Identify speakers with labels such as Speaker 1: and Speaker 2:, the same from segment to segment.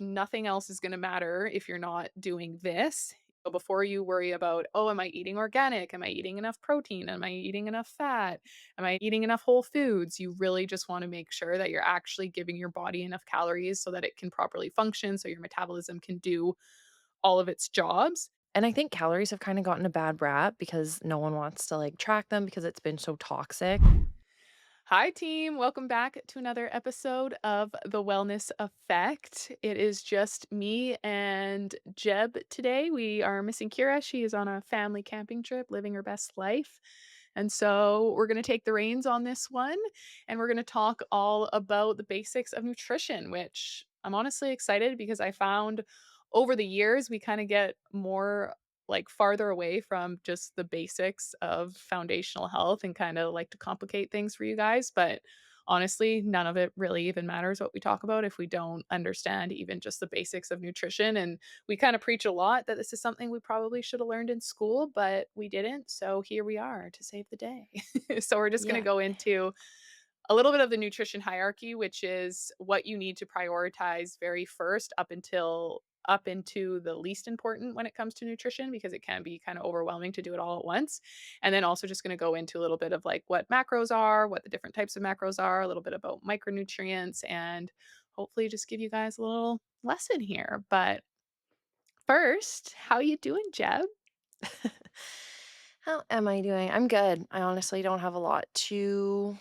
Speaker 1: nothing else is going to matter if you're not doing this. So before you worry about, oh, am I eating organic? Am I eating enough protein? Am I eating enough fat? Am I eating enough whole foods? You really just want to make sure that you're actually giving your body enough calories so that it can properly function, so your metabolism can do all of its jobs.
Speaker 2: And I think calories have kinda gotten a bad rap because no one wants to, like, track them because it's been so toxic.
Speaker 1: Hi, team. Welcome back to another episode of The Wellness Effect. It is just me and Jeb today. We are missing Kira. She is on a family camping trip, living her best life. And so we're going to take the reins on this one and we're going to talk all about the basics of nutrition, which I'm honestly excited because I found over the years we kind of get more like farther away from just the basics of foundational health and kind of like to complicate things for you guys. But honestly, none of it really even matters what we talk about if we don't understand even just the basics of nutrition. And we kind of preach a lot that this is something we probably should have learned in school, but we didn't. So here we are to save the day. So we're just going to
Speaker 2: Yeah.
Speaker 1: go into a little bit of the nutrition hierarchy, which is what you need to prioritize very first up into the least important when it comes to nutrition because it can be kind of overwhelming to do it all at once. And then also just going to go into a little bit of like what macros are, what the different types of macros are, a little bit about micronutrients and hopefully just give you guys a little lesson here. But first, how you doing, Jeb?
Speaker 2: How am I doing? I'm good. I honestly don't have a lot to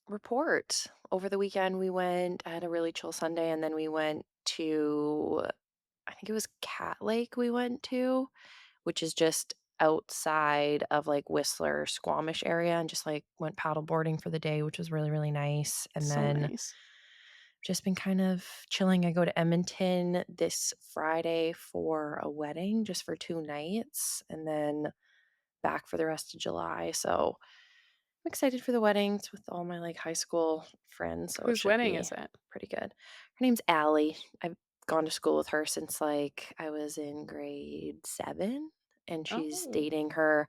Speaker 2: report. Over the weekend, I had a really chill Sunday, and then we went to, I think it was Cat Lake we went to, which is just outside of, like, Whistler, Squamish area, and just, like, went paddle boarding for the day, which was really, really nice, and
Speaker 1: So
Speaker 2: then
Speaker 1: nice.
Speaker 2: just been kind of chilling. I go to Edmonton this Friday for a wedding just for 2 nights and then back for the rest of July. So I'm excited for the wedding. It's with all my like high school friends, so it
Speaker 1: Whose
Speaker 2: should
Speaker 1: wedding
Speaker 2: be
Speaker 1: is it?
Speaker 2: pretty good. Her name's Allie. I've gone to school with her since like I was in grade 7 and she's
Speaker 1: Oh,
Speaker 2: dating her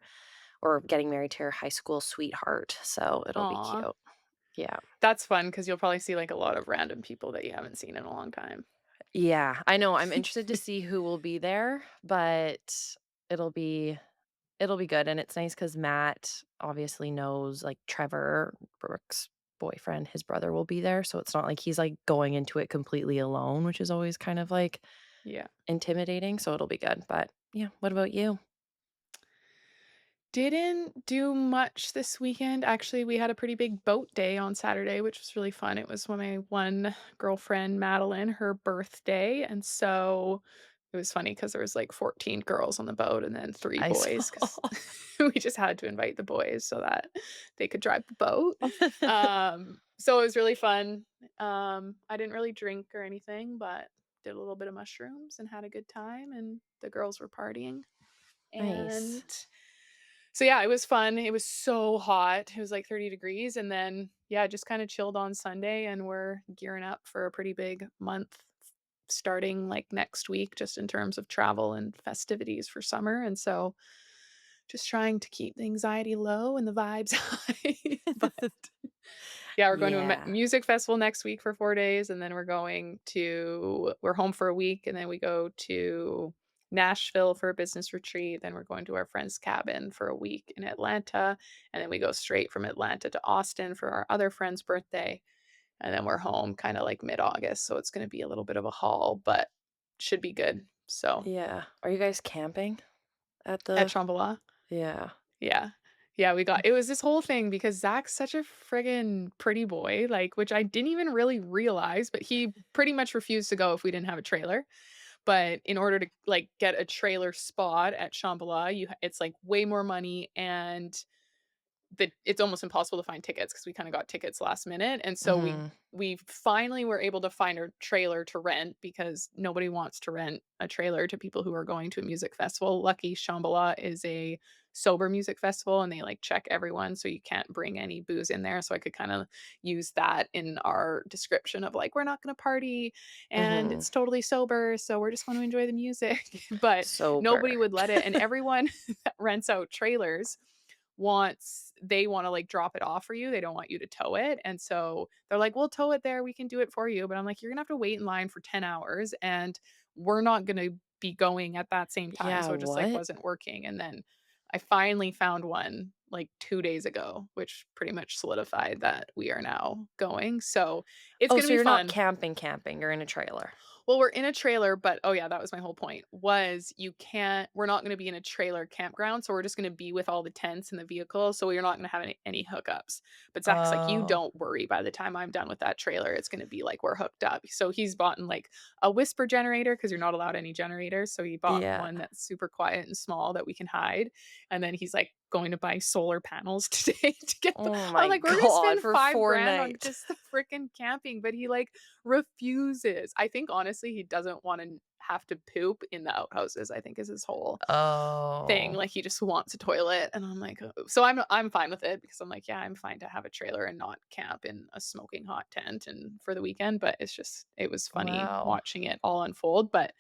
Speaker 2: or getting married to her high school sweetheart. So it'll be
Speaker 1: aw.
Speaker 2: cute. Yeah.
Speaker 1: That's fun because you'll probably see like a lot of random people that you haven't seen in a long time.
Speaker 2: Yeah, I know, I'm interested to see who will be there, but it'll be it'll be good, and it's nice because Matt obviously knows, like, Trevor, Brooke's boyfriend, his brother will be there, so it's not like he's, like, going into it completely alone, which is always kind of, like,
Speaker 1: Yeah.
Speaker 2: intimidating, so it'll be good, but, yeah, what about you?
Speaker 1: Didn't do much this weekend. Actually, we had a pretty big boat day on Saturday, which was really fun. It was when my one girlfriend, Madeline, her birthday. And so it was funny because there was like 14 girls on the boat and then three
Speaker 2: I saw.
Speaker 1: boys because we just had to invite the boys so that they could drive the boat. So it was really fun. I didn't really drink or anything, but did a little bit of mushrooms and had a good time. And the girls were partying.
Speaker 2: Nice.
Speaker 1: And so yeah, it was fun. It was so hot. It was like 30 degrees. And then, yeah, just kind of chilled on Sunday and we're gearing up for a pretty big month starting like next week, just in terms of travel and festivities for summer. And so just trying to keep the anxiety low and the vibes high. But yeah, we're going to a
Speaker 2: Yeah.
Speaker 1: music festival next week for 4 days. And then we're home for a week. And then we go to Nashville for a business retreat. Then we're going to our friend's cabin for a week in Atlanta. And then we go straight from Atlanta to Austin for our other friend's birthday. And then we're home kind of like mid August. So it's going to be a little bit of a haul, but should be good. So
Speaker 2: Yeah. Are you guys camping at
Speaker 1: at
Speaker 2: the
Speaker 1: Shambhala.
Speaker 2: Yeah.
Speaker 1: Yeah. Yeah, we got it was this whole thing because Zach's such a friggin' pretty boy, like, which I didn't even really realize, but he pretty much refused to go if we didn't have a trailer. But in order to, like, get a trailer spot at Shambhala, it's, like, way more money and it's almost impossible to find tickets because we kinda got tickets last minute, and so
Speaker 2: Mhm.
Speaker 1: we finally were able to find a trailer to rent because nobody wants to rent a trailer to people who are going to a music festival. Lucky Shambhala is a sober music festival, and they, like, check everyone, so you can't bring any booze in there, so I could kinda use that in our description of, like, "We're not gonna party, and
Speaker 2: Mhm.
Speaker 1: it's totally sober, so we're just gonna enjoy the music." But
Speaker 2: Sober.
Speaker 1: nobody would let it, and everyone that rents out trailers they wanna, like, drop it off for you, they don't want you to tow it, and so they're like, "We'll tow it there, we can do it for you," but I'm like, "You're gonna have to wait in line for 10 hours, and we're not gonna be going at that same time,"
Speaker 2: Yeah,
Speaker 1: so it just, like,
Speaker 2: what?
Speaker 1: wasn't working, and then I finally found one, like, 2 days ago, which pretty much solidified that we are now going, so it's
Speaker 2: Oh,
Speaker 1: gonna
Speaker 2: so
Speaker 1: be
Speaker 2: you're not
Speaker 1: fun.
Speaker 2: camping, you're in a trailer.
Speaker 1: Well, we're in a trailer, but oh yeah, that was my whole point, was we're not gonna be in a trailer campground, so we're just gonna be with all the tents and the vehicles, so you're not gonna have any hookups. But Zach's like, "You
Speaker 2: Oh,
Speaker 1: don't worry, by the time I'm done with that trailer, it's gonna be like we're hooked up." So he's bought in like a whisper generator because 'cause you're not allowed any generators, so he bought
Speaker 2: yeah.
Speaker 1: one that's super quiet and small that we can hide, and then he's like going to buy solar panels today to get the
Speaker 2: Oh
Speaker 1: I'm
Speaker 2: my
Speaker 1: like, "We're gonna
Speaker 2: god,
Speaker 1: spend
Speaker 2: for
Speaker 1: 5
Speaker 2: 4
Speaker 1: grand on
Speaker 2: nights.
Speaker 1: just the freaking camping," but he, like, refuses. I think honestly he doesn't wanna have to poop in the outhouses, I think is his whole thing,
Speaker 2: Oh,
Speaker 1: like, he just wants a toilet, and I'm like, "Oh." So I'm fine with it because I'm like, "Yeah, I'm fine to have a trailer and not camp in a smoking hot tent and for the weekend," but it was funny
Speaker 2: wow.
Speaker 1: watching it all unfold, but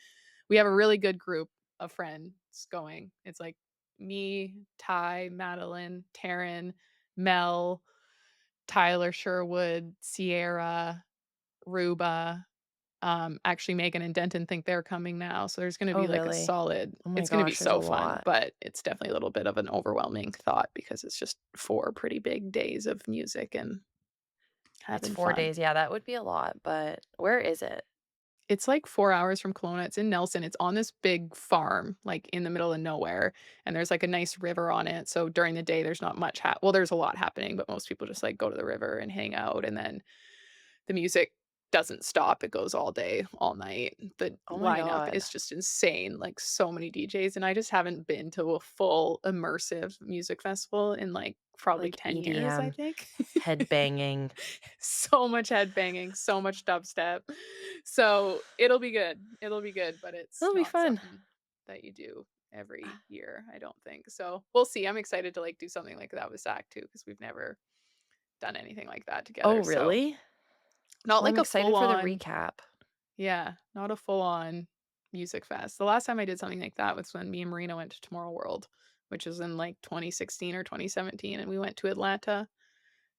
Speaker 1: we have a really good group of friends going. It's like me, Ty, Madeline, Taryn, Mel, Tyler Sherwood, Sierra, Ruba, actually, Megan and Denton think they're coming now, so there's gonna
Speaker 2: Oh,
Speaker 1: be, like,
Speaker 2: really? Oh my
Speaker 1: it's gonna be
Speaker 2: gosh, there's a
Speaker 1: so fun,
Speaker 2: lot.
Speaker 1: but it's definitely a little bit of an overwhelming thought because it's just 4 pretty big days of music and
Speaker 2: It's
Speaker 1: having
Speaker 2: 4
Speaker 1: fun.
Speaker 2: days, yeah, that would be a lot, but where is it?
Speaker 1: It's, like, 4 hours from Kelowna, it's in Nelson, it's on this big farm, like, in the middle of nowhere, and there's, like, a nice river on it, so during the day, there's not much there's a lot happening, but most people just, like, go to the river and hang out, and then the music doesn't stop, it goes all day, all night. The
Speaker 2: Oh my
Speaker 1: lineup
Speaker 2: god.
Speaker 1: is just insane, like, so many DJs, and I just haven't been to a full immersive music festival in, like, probably
Speaker 2: Like
Speaker 1: 10 years, I
Speaker 2: EDM,
Speaker 1: think.
Speaker 2: headbanging.
Speaker 1: So much headbanging, so much dubstep. So, it'll be good, but it's
Speaker 2: It'll be
Speaker 1: not
Speaker 2: fun.
Speaker 1: something that you do every year, I don't think. So, we'll see, I'm excited to, like, do something like that with Zach too, because 'cause we've never done anything like that
Speaker 2: Oh,
Speaker 1: together, so
Speaker 2: really?
Speaker 1: not
Speaker 2: Well,
Speaker 1: like
Speaker 2: I'm
Speaker 1: a
Speaker 2: excited
Speaker 1: full
Speaker 2: for the
Speaker 1: on
Speaker 2: recap.
Speaker 1: yeah, not a full-on music fest. The last time I did something like that was when me and Marina went to Tomorrow World, which was in, like, 2016 or 2017, and we went to Atlanta,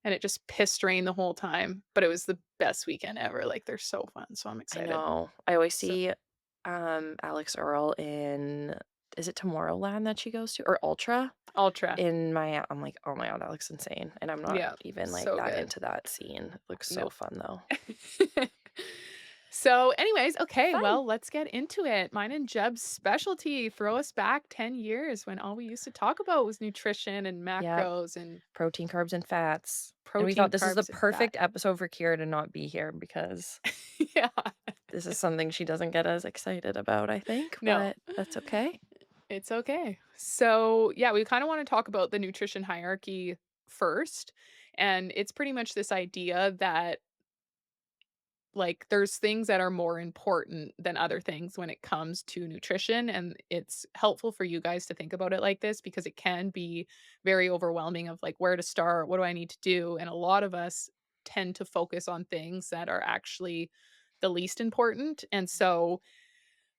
Speaker 1: and it just pissed rain the whole time, but it was the best weekend ever, like, they're so fun, so I'm
Speaker 2: I
Speaker 1: excited.
Speaker 2: know. I always
Speaker 1: So
Speaker 2: see, Alex Earl in is it Tomorrowland that she goes to? Or Ultra?
Speaker 1: Ultra.
Speaker 2: I'm like, "Oh my god, that looks insane," and I'm not
Speaker 1: Yeah,
Speaker 2: even, like,
Speaker 1: so
Speaker 2: that
Speaker 1: good.
Speaker 2: into that scene. It looks so
Speaker 1: Nope.
Speaker 2: fun, though.
Speaker 1: So, anyways, okay,
Speaker 2: Fun.
Speaker 1: well, let's get into it. Mine and Jeb's specialty, throw us back 10 years when all we used to talk about was nutrition and
Speaker 2: Yep.
Speaker 1: macros and
Speaker 2: Protein, carbs, and fats. And we
Speaker 1: protein,
Speaker 2: thought this is the
Speaker 1: carbs, and fat.
Speaker 2: perfect episode for Kira to not be here because
Speaker 1: Yeah.
Speaker 2: this is something she doesn't get as excited about, I think,
Speaker 1: No.
Speaker 2: but that's okay.
Speaker 1: It's okay. So, yeah, we kinda wanna talk about the nutrition hierarchy first, and it's pretty much this idea that, like, there's things that are more important than other things when it comes to nutrition, and it's helpful for you guys to think about it like this because it can be very overwhelming of, like, where to start, what do I need to do, and a lot of us tend to focus on things that are actually the least important, and so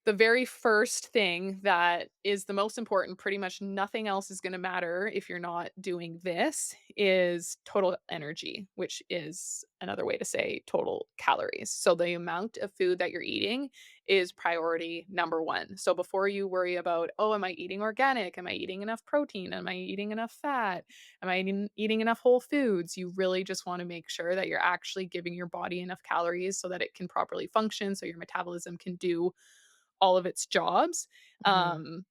Speaker 1: the very first thing that is the most important, pretty much nothing else is gonna matter if you're not doing this, is total energy, which is another way to say total calories. So the amount of food that you're eating is priority number 1. So before you worry about, "Oh, am I eating organic? Am I eating enough protein? Am I eating enough fat? Am I eating enough whole foods?" You really just wanna make sure that you're actually giving your body enough calories so that it can properly function, so your metabolism can do all of its jobs,
Speaker 2: Mhm.
Speaker 1: um,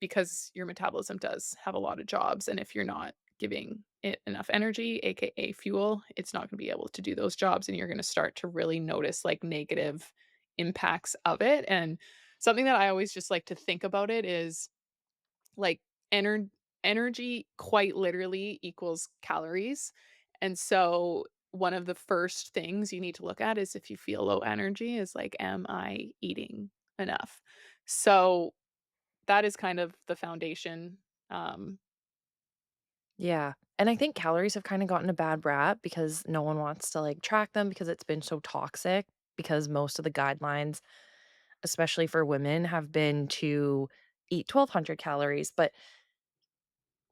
Speaker 1: because your metabolism does have a lot of jobs, and if you're not giving it enough energy, aka fuel, it's not gonna be able to do those jobs, and you're gonna start to really notice, like, negative impacts of it, and something that I always just like to think about it is, like, ener energy quite literally equals calories, and so one of the first things you need to look at is if you feel low energy is, like, "Am I eating enough?" So, that is kind of the foundation, um
Speaker 2: Yeah, and I think calories have kinda gotten a bad rap because no one wants to, like, track them because it's been so toxic, because most of the guidelines, especially for women, have been to eat 1,200 calories, but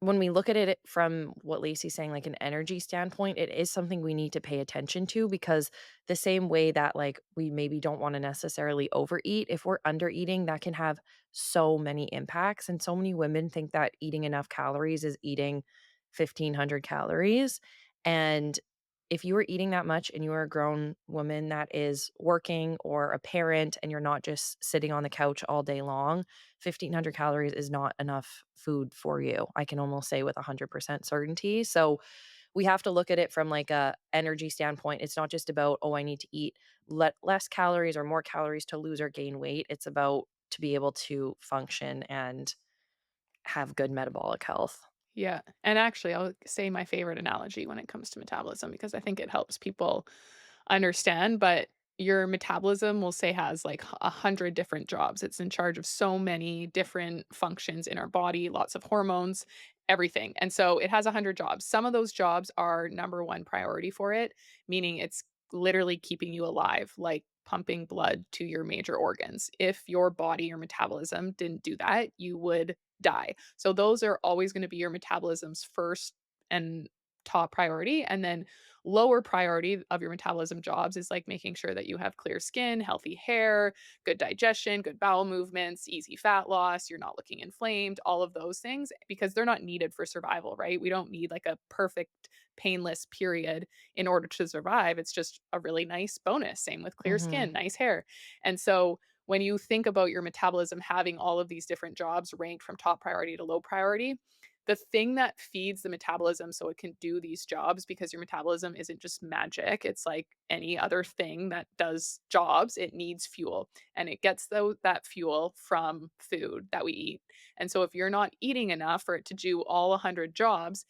Speaker 2: when we look at it from what Lacey's saying, like an energy standpoint, it is something we need to pay attention to because the same way that like we maybe don't want to necessarily overeat, if we're under eating, that can have so many impacts. And so many women think that eating enough calories is eating 1,500 calories. And if you are eating that much and you are a grown woman that is working or a parent and you're not just sitting on the couch all day long, 1,500 calories is not enough food for you. I can almost say with 100% certainty. So we have to look at it from like a energy standpoint. It's not just about, oh, I need to eat less calories or more calories to lose or gain weight. It's about to be able to function and have good metabolic health.
Speaker 1: Yeah, and actually, I'll say my favorite analogy when it comes to metabolism because I think it helps people understand, but your metabolism, will say, has, like, 100 different jobs. It's in charge of so many different functions in our body, lots of hormones, everything, and so it has 100 jobs. Some of those jobs are number 1 priority for it, meaning it's literally keeping you alive, like pumping blood to your major organs. If your body or metabolism didn't do that, you would die. So those are always gonna be your metabolism's first and top priority, and then lower priority of your metabolism jobs is like making sure that you have clear skin, healthy hair, good digestion, good bowel movements, easy fat loss, you're not looking inflamed, all of those things because they're not needed for survival, right? We don't need like a perfect painless period in order to survive. It's just a really nice bonus. Same with clear
Speaker 2: Mhm.
Speaker 1: skin, nice hair. And so when you think about your metabolism having all of these different jobs ranked from top priority to low priority, the thing that feeds the metabolism so it can do these jobs, because your metabolism isn't just magic, it's like any other thing that does jobs, it needs fuel, and it gets that fuel from food that we eat. And so if you're not eating enough for it to do all 100 jobs,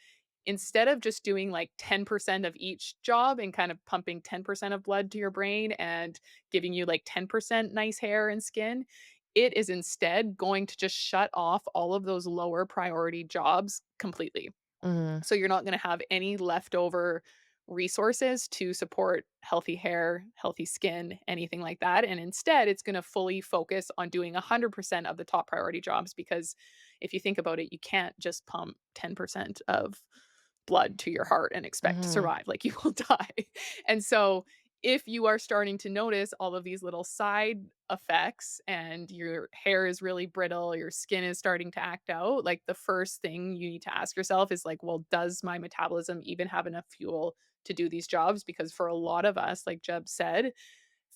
Speaker 1: instead of just doing like 10% of each job and kind of pumping 10% of blood to your brain and giving you like 10% nice hair and skin, it is instead going to just shut off all of those lower priority jobs completely.
Speaker 2: Mhm.
Speaker 1: So you're not gonna have any leftover resources to support healthy hair, healthy skin, anything like that, and instead, it's gonna fully focus on doing 100% of the top priority jobs because if you think about it, you can't just pump 10% of blood to your heart and expect to
Speaker 2: Mhm.
Speaker 1: survive, like, you will die. And so, if you are starting to notice all of these little side effects and your hair is really brittle, your skin is starting to act out, like the first thing you need to ask yourself is like, well, does my metabolism even have enough fuel to do these jobs? Because for a lot of us, like Jeb said,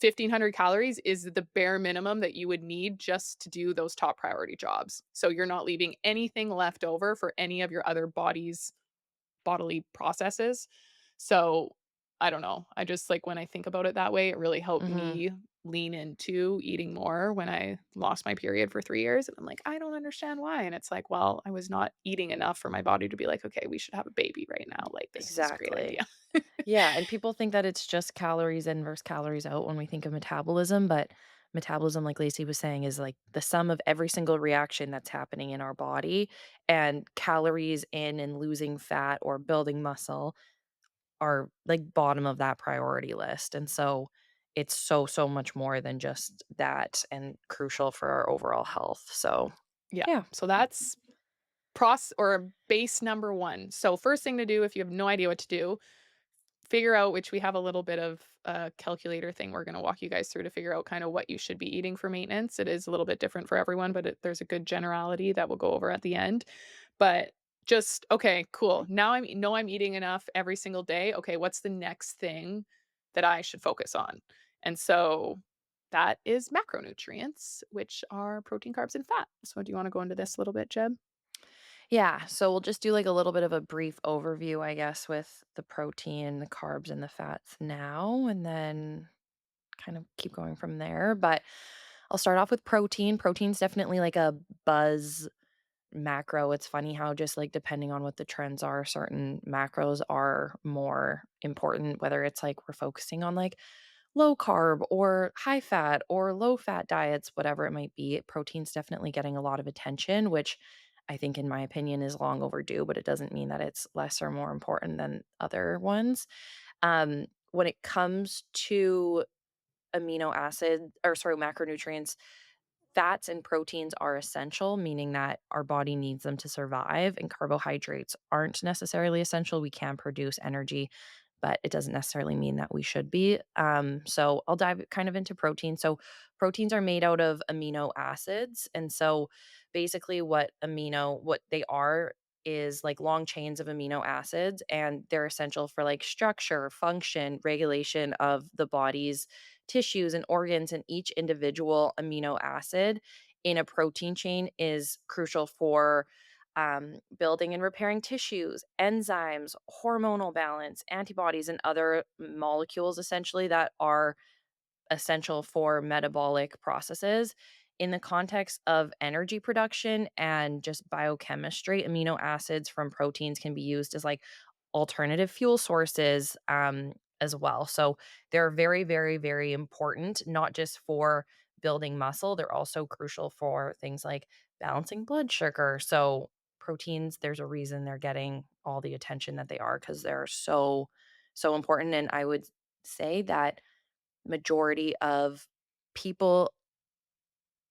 Speaker 1: 1,500 calories is the bare minimum that you would need just to do those top priority jobs. So you're not leaving anything left over for any of your other body's bodily processes. So, I don't know. I just like when I think about it that way, it really helped
Speaker 2: Mhm.
Speaker 1: me lean into eating more when I lost my period for 3 years, and I'm like, "I don't understand why," and it's like, well, I was not eating enough for my body to be like, "Okay, we should have a baby right now, like, this is a great
Speaker 2: Exactly.
Speaker 1: idea."
Speaker 2: Yeah, and people think that it's just calories in versus calories out when we think of metabolism, but metabolism, like Lacey was saying, is like the sum of every single reaction that's happening in our body. And calories in and losing fat or building muscle are like bottom of that priority list. And so it's so, so much more than just that and crucial for our overall health. So,
Speaker 1: Yeah,
Speaker 2: yeah.
Speaker 1: so that's base number 1. So first thing to do if you have no idea what to do, figure out, which we have a little bit of a calculator thing we're gonna walk you guys through to figure out kinda what you should be eating for maintenance. It is a little bit different for everyone, but there's a good generality that we'll go over at the end. But just, okay, cool. Now I know I'm eating enough every single day. Okay, what's the next thing that I should focus on? And so that is macronutrients, which are protein, carbs, and fat. So do you wanna go into this a little bit, Jeb?
Speaker 2: Yeah. So we'll just do like a little bit of a brief overview, I guess, with the protein, the carbs, and the fats now, and then kind of keep going from there. But I'll start off with protein. Protein's definitely like a buzz macro. It's funny how just like depending on what the trends are, certain macros are more important, whether it's like we're focusing on like low carb or high fat or low fat diets, whatever it might be. Protein's definitely getting a lot of attention, which I think, in my opinion, is long overdue, but it doesn't mean that it's less or more important than other ones. When it comes to amino acid or sorry, macronutrients, Fats and proteins are essential, meaning that our body needs them to survive, and carbohydrates aren't necessarily essential. We can produce energy, but it doesn't necessarily mean that we should be. So I'll dive kind of into protein. So proteins are made out of amino acids, and so basically, what they are is like long chains of amino acids, and they're essential for like structure, function, regulation of the body's tissues and organs, and each individual amino acid in a protein chain is crucial for building and repairing tissues, enzymes, hormonal balance, antibodies, and other molecules essentially that are essential for metabolic processes. In the context of energy production and just biochemistry, amino acids from proteins can be used as like alternative fuel sources as well. So they're very, very, very important, not just for building muscle, they're also crucial for things like balancing blood sugar. So proteins, there's a reason they're getting all the attention that they are because they're so, so important. And I would say that majority of people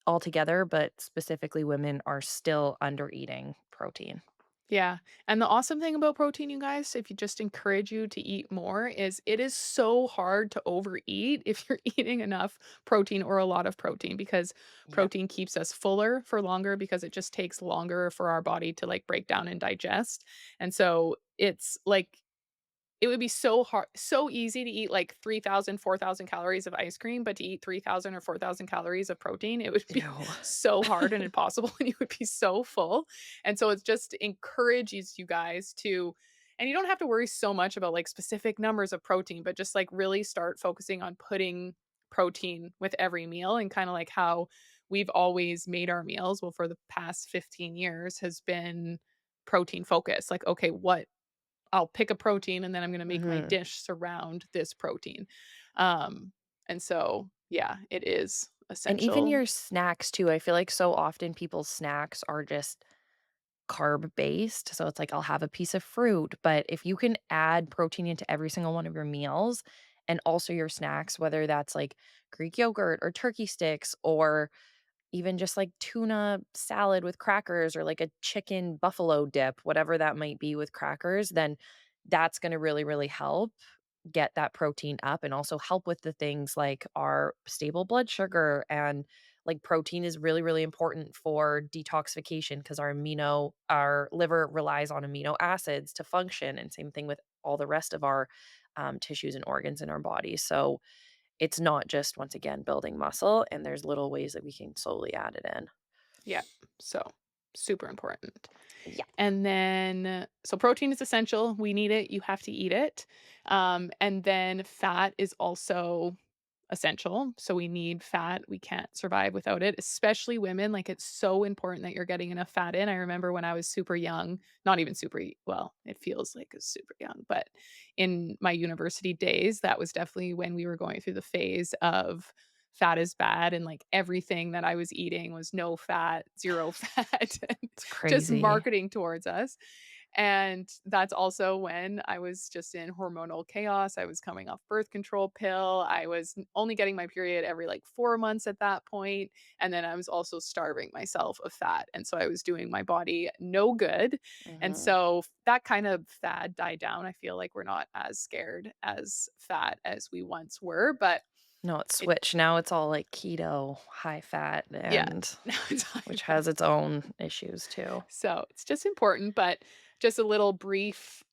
Speaker 2: altogether, but specifically women, are still under eating protein.
Speaker 1: Yeah, and the awesome thing about protein, you guys, if you just encourage you to eat more, is it is so hard to overeat if you're eating enough protein or a lot of protein because
Speaker 2: Yep.
Speaker 1: protein keeps us fuller for longer because it just takes longer for our body to like break down and digest. And so it's like it would be so easy to eat, like, 3,000, 4,000 calories of ice cream, but to eat 3,000 or 4,000 calories of protein, it would be
Speaker 2: Ew.
Speaker 1: so hard and impossible, and you would be so full, and so it just encourages you guys to and you don't have to worry so much about, like, specific numbers of protein, but just, like, really start focusing on putting protein with every meal and kinda like how we've always made our meals, well, for the past 15 years has been protein focused, like, "Okay, what I'll pick a protein and then I'm gonna make my
Speaker 2: Mhm.
Speaker 1: dish surround this protein." Um, and so, yeah, it is
Speaker 2: And even
Speaker 1: essential.
Speaker 2: your snacks too, I feel like so often people's snacks are just carb based. So it's like I'll have a piece of fruit, but if you can add protein into every single one of your meals and also your snacks, whether that's like Greek yogurt or turkey sticks or even just like tuna salad with crackers or like a chicken buffalo dip, whatever that might be with crackers, then that's going to really, really help get that protein up and also help with the things like our stable blood sugar. And like protein is really, really important for detoxification because our liver relies on amino acids to function. And same thing with all the rest of our tissues and organs in our body. So it's not just, once again, building muscle, and there's little ways that we can slowly add it in.
Speaker 1: Yeah, so super important.
Speaker 2: Yeah.
Speaker 1: And then so protein is essential, we need it, you have to eat it. And then fat is also essential. So we need fat. We can't survive without it, especially women. Like it's so important that you're getting enough fat in. I remember when I was super young, not even well, it feels like it's super young, but in my university days, that was definitely when we were going through the phase of fat is bad and like everything that I was eating was no fat, zero fat, and
Speaker 2: It's
Speaker 1: just
Speaker 2: crazy.
Speaker 1: marketing towards us. And that's also when I was just in hormonal chaos. I was coming off birth control pill. I was only getting my period every like 4 months at that point, and then I was also starving myself of fat. And so I was doing my body no good. And
Speaker 2: Mhm.
Speaker 1: so that kind of fad died down. I feel like we're not as scared as fat as we once were, but
Speaker 2: No, it's
Speaker 1: it
Speaker 2: switched. Now it's all like keto, high fat,
Speaker 1: yeah,
Speaker 2: and
Speaker 1: now it's high
Speaker 2: which
Speaker 1: fat.
Speaker 2: has its own issues too.
Speaker 1: So it's just important, but just a little brief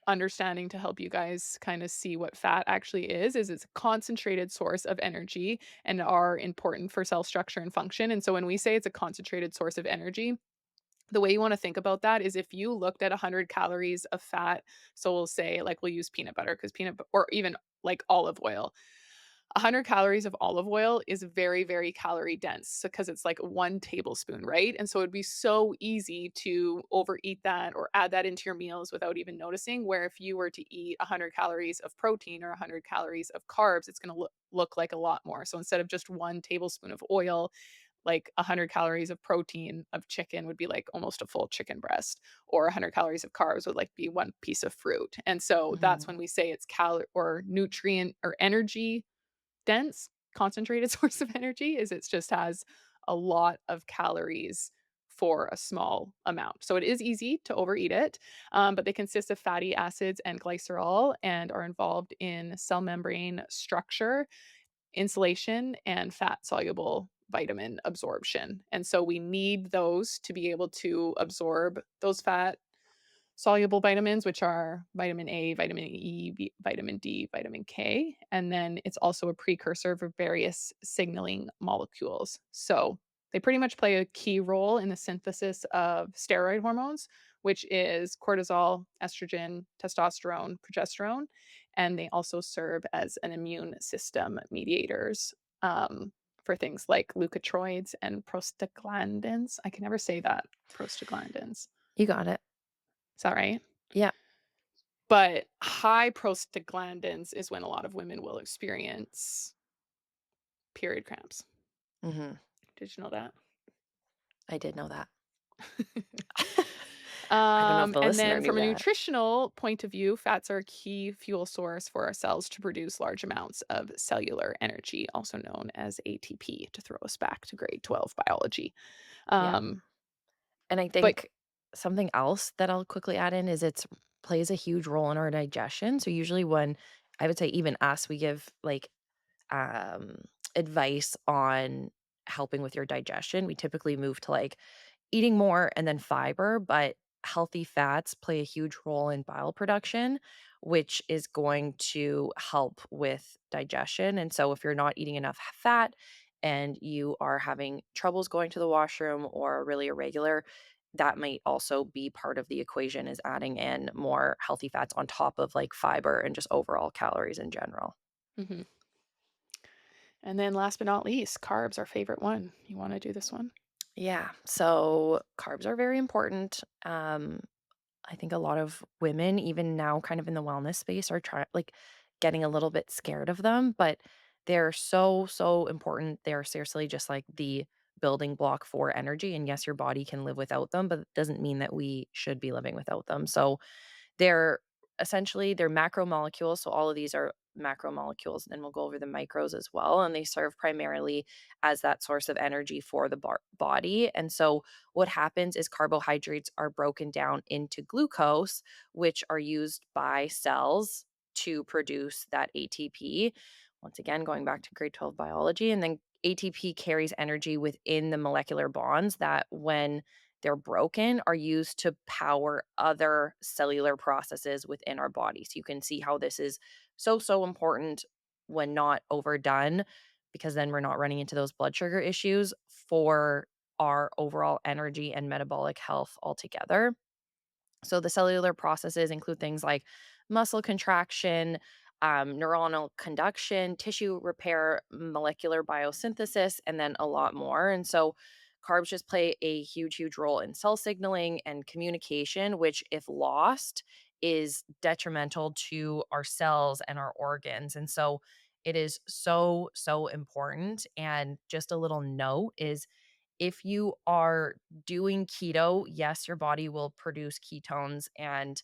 Speaker 1: understanding to help you guys kind of see what fat actually is it's a concentrated source of energy and are important for cell structure and function. And so when we say it's a concentrated source of energy, the way you want to think about that is if you looked at 100 calories of fat, so we'll say like we'll use peanut butter because or even like olive oil. 100 calories of olive oil is very, very calorie dense because it's like 1 tablespoon, right? And so it'd be so easy to overeat that or add that into your meals without even noticing. Where if you were to eat 100 calories of protein or 100 calories of carbs, it's going to look like a lot more. So instead of just 1 tablespoon of oil, like 100 calories of protein of chicken would be like almost a full chicken breast, or 100 calories of carbs would like be 1 piece of fruit. And so that's when
Speaker 2: Mhm.
Speaker 1: we say it's or nutrient or energy dense. concentrated source of energy is it just has a lot of calories for a small amount. So it is easy to overeat it, but they consist of fatty acids and glycerol and are involved in cell membrane structure, insulation, and fat soluble vitamin absorption. And so we need those to be able to absorb those fat soluble vitamins, which are vitamin A, vitamin E, vitamin D, vitamin K, and then it's also a precursor for various signaling molecules. So they pretty much play a key role in the synthesis of steroid hormones, which is cortisol, estrogen, testosterone, progesterone, and they also serve as an immune system mediators. For things like leukotrioids and prostaglandins. I can never say that. Prostaglandins.
Speaker 2: You got it.
Speaker 1: Is that right?
Speaker 2: Yeah.
Speaker 1: But high prostaglandins is when a lot of women will experience period cramps.
Speaker 2: Mhm.
Speaker 1: Did you know that?
Speaker 2: I did know that. I don't know if the
Speaker 1: And
Speaker 2: listener
Speaker 1: then
Speaker 2: knew
Speaker 1: from a
Speaker 2: that.
Speaker 1: nutritional point of view, fats are a key fuel source for our cells to produce large amounts of cellular energy, also known as ATP, to throw us back to grade 12 biology.
Speaker 2: Yeah.
Speaker 1: Um,
Speaker 2: And I
Speaker 1: but
Speaker 2: think something else that I'll quickly add in is it's plays a huge role in our digestion. So usually when I would say even us, we give like um advice on helping with your digestion. We typically move to like eating more and then fiber, but healthy fats play a huge role in bile production, which is going to help with digestion. And so, if you're not eating enough fat and you are having troubles going to the washroom or really irregular, that might also be part of the equation is adding in more healthy fats on top of like fiber and just overall calories in general.
Speaker 1: mhm. And then last but not least, carbs, our favorite one. You want to do this one?
Speaker 2: Yeah. So carbs are very important. I think a lot of women, even now, kind of in the wellness space, are trying like getting a little bit scared of them, but they're so, so important. They're seriously just like the building block for energy. And yes, your body can live without them, but it doesn't mean that we should be living without them. So they're they're macromolecules, so all of these are macromolecules, and we'll go over the micros as well, and they serve primarily as that source of energy for the body. And so what happens is carbohydrates are broken down into glucose, which are used by cells to produce that ATP. Once again, going back to grade 12 biology, and then ATP carries energy within the molecular bonds that when they're broken are used to power other cellular processes within our body. So you can see how this is so, so important when not overdone, because then we're not running into those blood sugar issues for our overall energy and metabolic health altogether. So the cellular processes include things like muscle contraction, neuronal conduction, tissue repair, molecular biosynthesis, and then a lot more. And so carbs just play a huge, huge role in cell signaling and communication, which, if lost, is detrimental to our cells and our organs. And so it is so, so important. And just a little note is if you are doing keto, yes, your body will produce ketones and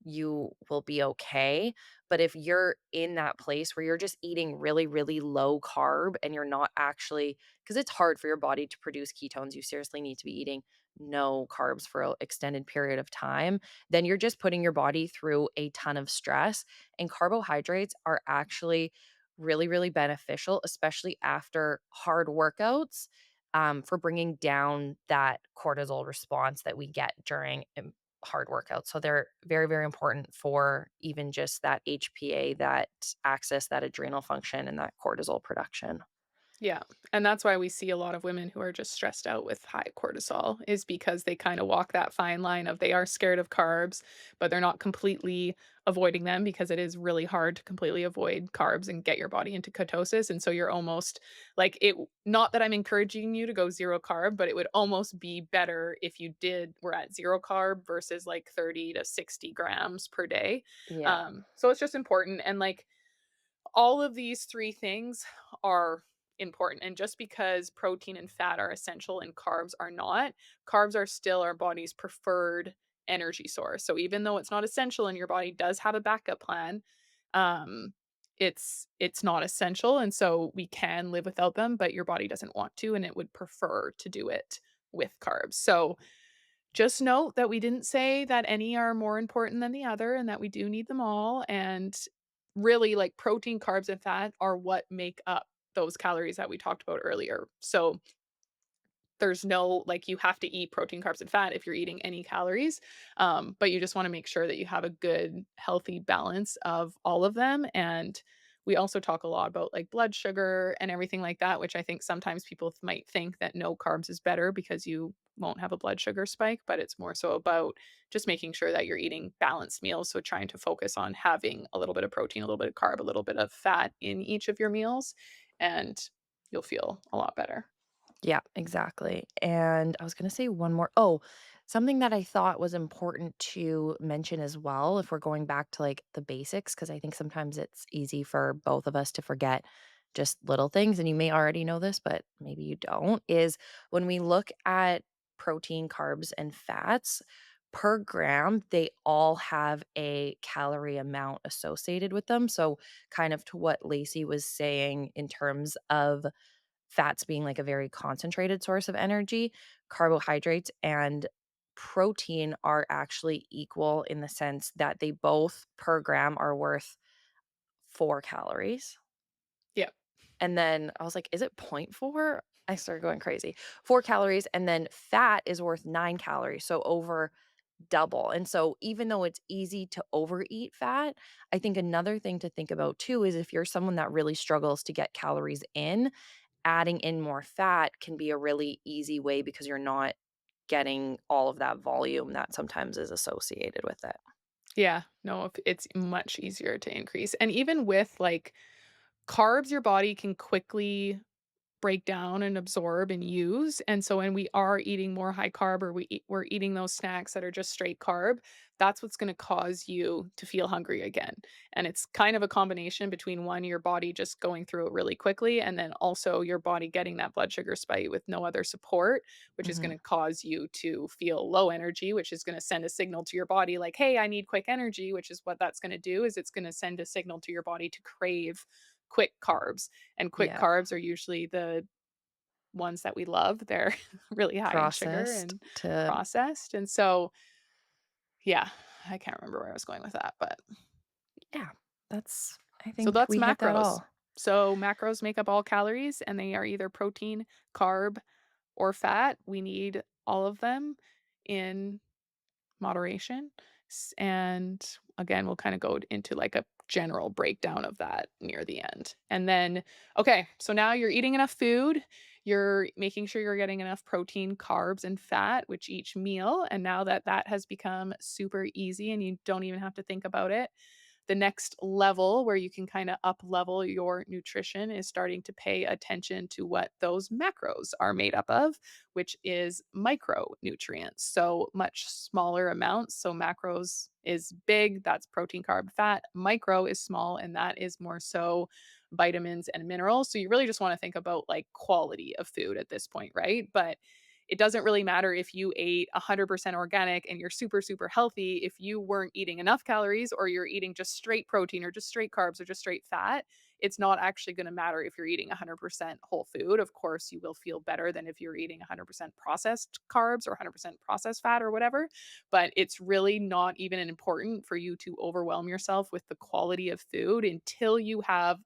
Speaker 2: you will be okay. But if you're in that place where you're just eating really, really low carb and you're not actually, because it's hard for your body to produce ketones, you seriously need to be eating no carbs for an extended period of time, then you're just putting your body through a ton of stress. And carbohydrates are actually really, really beneficial, especially after hard workouts for bringing down that cortisol response that we get during hard workouts. So they're very, very important for even just that HPA, that access, that adrenal function, and that cortisol production.
Speaker 1: Yeah, and that's why we see a lot of women who are just stressed out with high cortisol is because they kinda walk that fine line of they are scared of carbs, but they're not completely avoiding them because it is really hard to completely avoid carbs and get your body into ketosis, and so you're almost like, not that I'm encouraging you to go 0 carb, but it would almost be better if you were at 0 carb versus, like, 30 to 60 grams per day.
Speaker 2: Yeah.
Speaker 1: So it's just important, and, like, all of these 3 things are important, and just because protein and fat are essential and carbs are not, carbs are still our body's preferred energy source. So even though it's not essential and your body does have a backup plan, um, it's not essential, and so we can live without them, but your body doesn't want to, and it would prefer to do it with carbs. So just note that we didn't say that any are more important than the other and that we do need them all. And really, like protein, carbs, and fat are what make up those calories that we talked about earlier. So there's no like you have to eat protein, carbs, and fat if you're eating any calories. But you just want to make sure that you have a good, healthy balance of all of them. And we also talk a lot about like blood sugar and everything like that, which I think sometimes people might think that no carbs is better because you won't have a blood sugar spike, but it's more so about just making sure that you're eating balanced meals. So trying to focus on having a little bit of protein, a little bit of carb, a little bit of fat in each of your meals, and you'll feel a lot better.
Speaker 2: Yeah, exactly. And I was going to say one more. Oh, something that I thought was important to mention as well, if we're going back to like the basics, because I think sometimes it's easy for both of us to forget just little things. And you may already know this, but maybe you don't. Is when we look at protein, carbs, and fats per gram, they all have a calorie amount associated with them. So, kind of to what Lacey was saying in terms of fats being like a very concentrated source of energy, carbohydrates and protein are actually equal in the sense that they both per gram are worth 4 calories.
Speaker 1: Yeah.
Speaker 2: And then I was like, is it point 0.4? I started going crazy. 4 calories, and then fat is worth 9 calories, so over double. And so even though it's easy to overeat fat, I think another thing to think about too is if you're someone that really struggles to get calories in, adding in more fat can be a really easy way because you're not getting all of that volume that sometimes is associated with it.
Speaker 1: Yeah, no, it's much easier to increase. And even with like carbs, your body can quickly break down and absorb and use. And so when we are eating more high carb or we're eating those snacks that are just straight carb, that's what's going to cause you to feel hungry again. And it's kind of a combination between one, your body just going through it really quickly, and then also your body getting that blood sugar spike with no other support, which is going
Speaker 2: Mhm.
Speaker 1: to cause you to feel low energy, which is going to send a signal to your body like, hey, I need quick energy, which is what that's going to do is it's going to send a signal to your body to crave quick carbs, and quick
Speaker 2: Yeah.
Speaker 1: carbs are usually the ones that we love. They're really high in sugar
Speaker 2: Processed
Speaker 1: and
Speaker 2: to
Speaker 1: processed, and so, yeah, I can't remember where I was going with that, but
Speaker 2: yeah, that's I
Speaker 1: so
Speaker 2: think
Speaker 1: that's
Speaker 2: we hit that
Speaker 1: macros.
Speaker 2: all.
Speaker 1: So macros make up all calories, and they are either protein, carb, or fat. We need all of them in moderation. And again, we'll kind of go into like a general breakdown of that near the end. And then, okay, so now you're eating enough food. You're making sure you're getting enough protein, carbs, and fat, which each meal. And now that that has become super easy and you don't even have to think about it, the next level where you can kind of up level your nutrition is starting to pay attention to what those macros are made up of, which is micronutrients. So much smaller amounts. So macros is big, that's protein, carb, fat. Micro is small, and that is more so vitamins and minerals. So you really just want to think about like quality of food at this point, right? But it doesn't really matter if you ate 100% organic and you're super, super healthy. If you weren't eating enough calories or you're eating just straight protein or just straight carbs or just straight fat, it's not actually going to matter if you're eating 100% whole food. Of course, you will feel better than if you're eating 100% processed carbs or 100% processed fat or whatever. But it's really not even important for you to overwhelm yourself with the quality of food until you have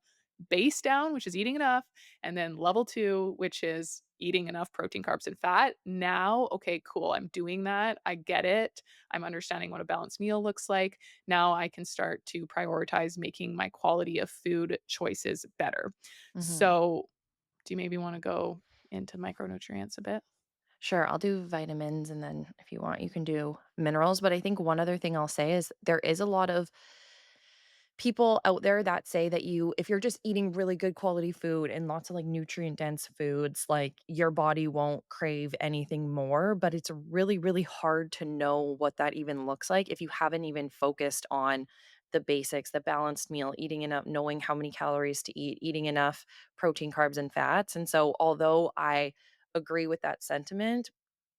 Speaker 1: base down, which is eating enough, and then level two, which is eating enough protein, carbs, and fat. Now, okay, cool. I'm doing that. I get it. I'm understanding what a balanced meal looks like. Now I can start to prioritize making my quality of food choices better.
Speaker 2: Mhm.
Speaker 1: So, do you maybe want to go into micronutrients a bit?
Speaker 2: Sure, I'll do vitamins, and then if you want, you can do minerals, but I think one other thing I'll say is there is a lot of people out there that say that you if you're just eating really good quality food and lots of, like, nutrient dense foods, like, your body won't crave anything more, but it's really, really hard to know what that even looks like if you haven't even focused on the basics, the balanced meal, eating enough, knowing how many calories to eat, eating enough protein, carbs, and fats, and so although I agree with that sentiment,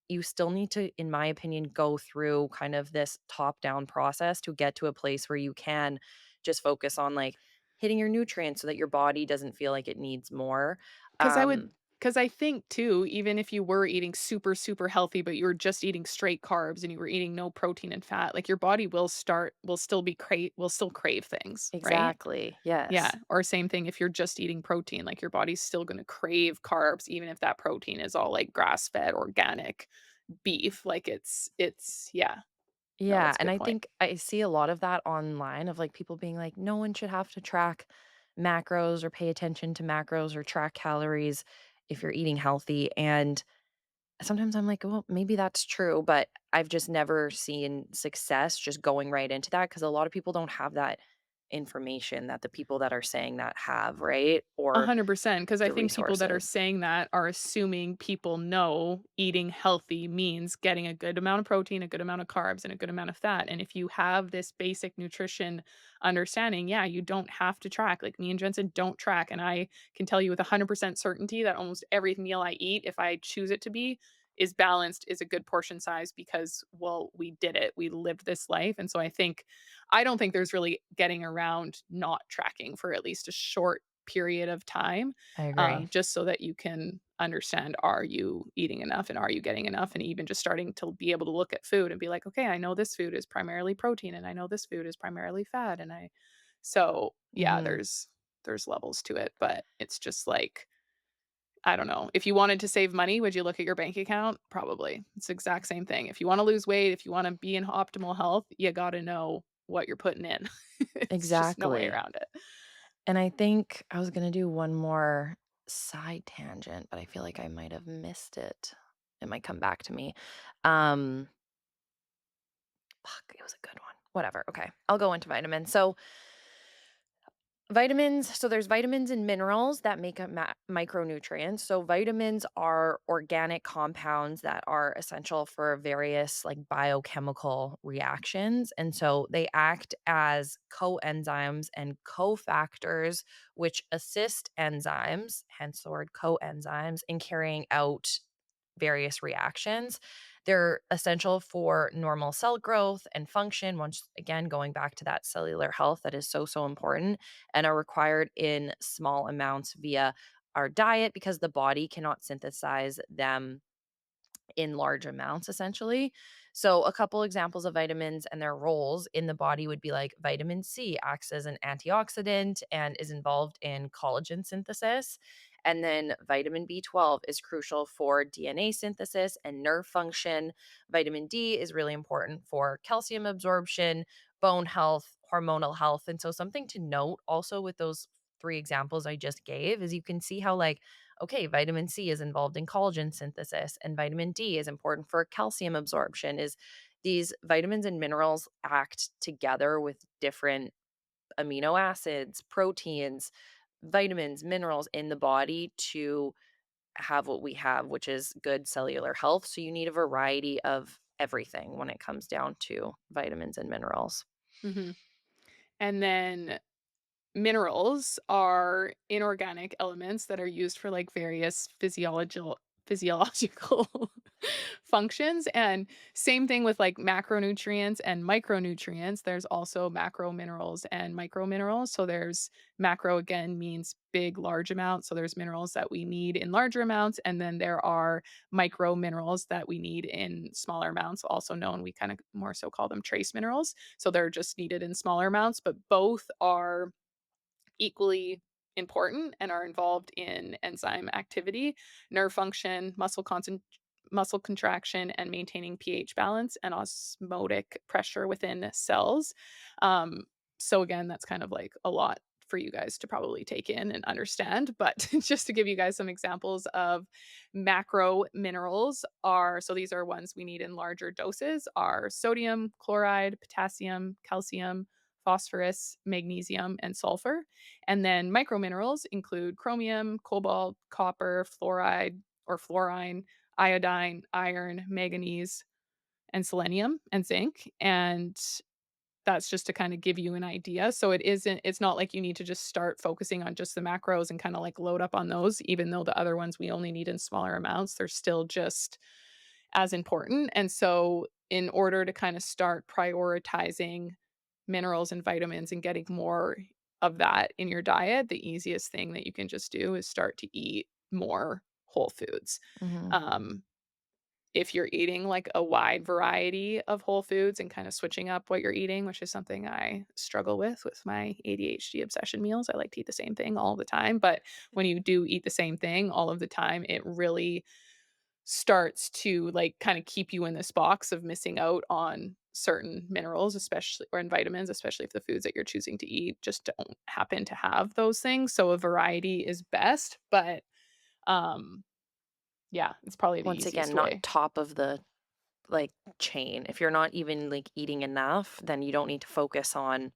Speaker 2: you still need to, in my opinion, go through kind of this top down process to get to a place where you can just focus on like hitting your nutrients so that your body doesn't feel like it needs more.
Speaker 1: 'Cause I would
Speaker 2: Um,
Speaker 1: 'cause I think too, even if you were eating super, super healthy, but you were just eating straight carbs and you were eating no protein and fat, like, your body will still crave things, right?
Speaker 2: exactly.
Speaker 1: Yeah,
Speaker 2: Yes.
Speaker 1: or same thing if you're just eating protein, like, your body's still gonna crave carbs even if that protein is all, like, grass-fed organic beef, like, it's yeah. No,
Speaker 2: Yeah,
Speaker 1: that's a
Speaker 2: and
Speaker 1: good
Speaker 2: I
Speaker 1: point.
Speaker 2: think I see a lot of that online of, like, people being like, "No one should have to track macros or pay attention to macros or track calories if you're eating healthy," and sometimes I'm like, "Well, maybe that's true," but I've just never seen success just going right into that because a lot of people don't have that information that the people that are saying that have, right? Or
Speaker 1: 100%, because I
Speaker 2: the
Speaker 1: think people that are
Speaker 2: resources.
Speaker 1: saying that are assuming people know eating healthy means getting a good amount of protein, a good amount of carbs, and a good amount of fat, and if you have this basic nutrition understanding, yeah, you don't have to track, like, me and Jensen don't track, and I can tell you with 100% certainty that almost every meal I eat, if I choose it to be, is balanced, is a good portion size because, well, we did it, we lived this life, and so I don't think there's really getting around not tracking for at least a short period of time,
Speaker 2: I agree.
Speaker 1: just so that you can understand, are you eating enough and are you getting enough? And even just starting to be able to look at food and be like, okay, I know this food is primarily protein and I know this food is primarily fat. So yeah,
Speaker 2: Mhm.
Speaker 1: there's levels to it, but it's just like, I don't know. If you wanted to save money, would you look at your bank account? Probably. It's the exact same thing. If you want to lose weight, if you want to be in optimal health, you got to know what you're putting in. It's just no way
Speaker 2: Exactly.
Speaker 1: around it.
Speaker 2: And I think I was gonna do one more side tangent, but I feel like I might have missed it. It might come back to me. Um, Fuck, it was a good one. Whatever, okay. I'll go into vitamins. So there's vitamins and minerals that make up micronutrients. So vitamins are organic compounds that are essential for various like biochemical reactions, and so they act as coenzymes and cofactors which assist enzymes, hence the word coenzymes, in carrying out various reactions. They're essential for normal cell growth and function, once again going back to that cellular health that is so important, and are required in small amounts via our diet because the body cannot synthesize them in large amounts essentially. So a couple examples of vitamins and their roles in the body would be like vitamin C acts as an antioxidant and is involved in collagen synthesis. And then vitamin B12 is crucial for DNA synthesis and nerve function. Vitamin D is really important for calcium absorption, bone health, hormonal health. And so something to note also with those three examples I just gave is you can see how like okay, vitamin C is involved in collagen synthesis and vitamin D is important for calcium absorption. Is these vitamins and minerals act together with different amino acids, proteins, vitamins, minerals in the body to have what we have, which is good cellular health. So you need a variety of everything when it comes down to vitamins and minerals.
Speaker 1: Mhm. And then minerals are inorganic elements that are used for, like, various physiological functions, and same thing with, like, macronutrients and micronutrients. There's also macro minerals and micro minerals. So there's macro, again, means big, large amounts, so there's minerals that we need in larger amounts, and then there are micro minerals that we need in smaller amounts, also known, we kinda more so call them trace minerals. So they're just needed in smaller amounts, but both are equally important and are involved in enzyme activity, nerve function, muscle contraction, and maintaining pH balance and osmotic pressure within cells. Um, so again, that's kind of like a lot for you guys to probably take in and understand, but just to give you guys some examples of macro minerals are, so these are ones we need in larger doses, are sodium, chloride, potassium, calcium, phosphorus, magnesium, and sulfur. And then microminerals include chromium, cobalt, copper, fluoride or fluorine, iodine, iron, manganese, and selenium and zinc. And that's just to kind of give you an idea. So it's not like you need to just start focusing on just the macros and kind of like load up on those, even though the other ones we only need in smaller amounts. They're still just as important. And so in order to kind of start prioritizing minerals and vitamins and getting more of that in your diet, the easiest thing that you can just do is start to eat more whole foods.
Speaker 2: Mhm.
Speaker 1: Um, if you're eating like a wide variety of whole foods and kind of switching up what you're eating, which is something I struggle with my ADHD obsession meals. I like to eat the same thing all the time, but when you do eat the same thing all of the time, it really starts to like kind of keep you in this box of missing out on certain minerals, especially or in vitamins, especially if the foods that you're choosing to eat just don't happen to have those things. So a variety is best, but um yeah, it's probably the
Speaker 2: Once
Speaker 1: easiest
Speaker 2: again, not
Speaker 1: way.
Speaker 2: top of the, like, chain. If you're not even, like, eating enough, then you don't need to focus on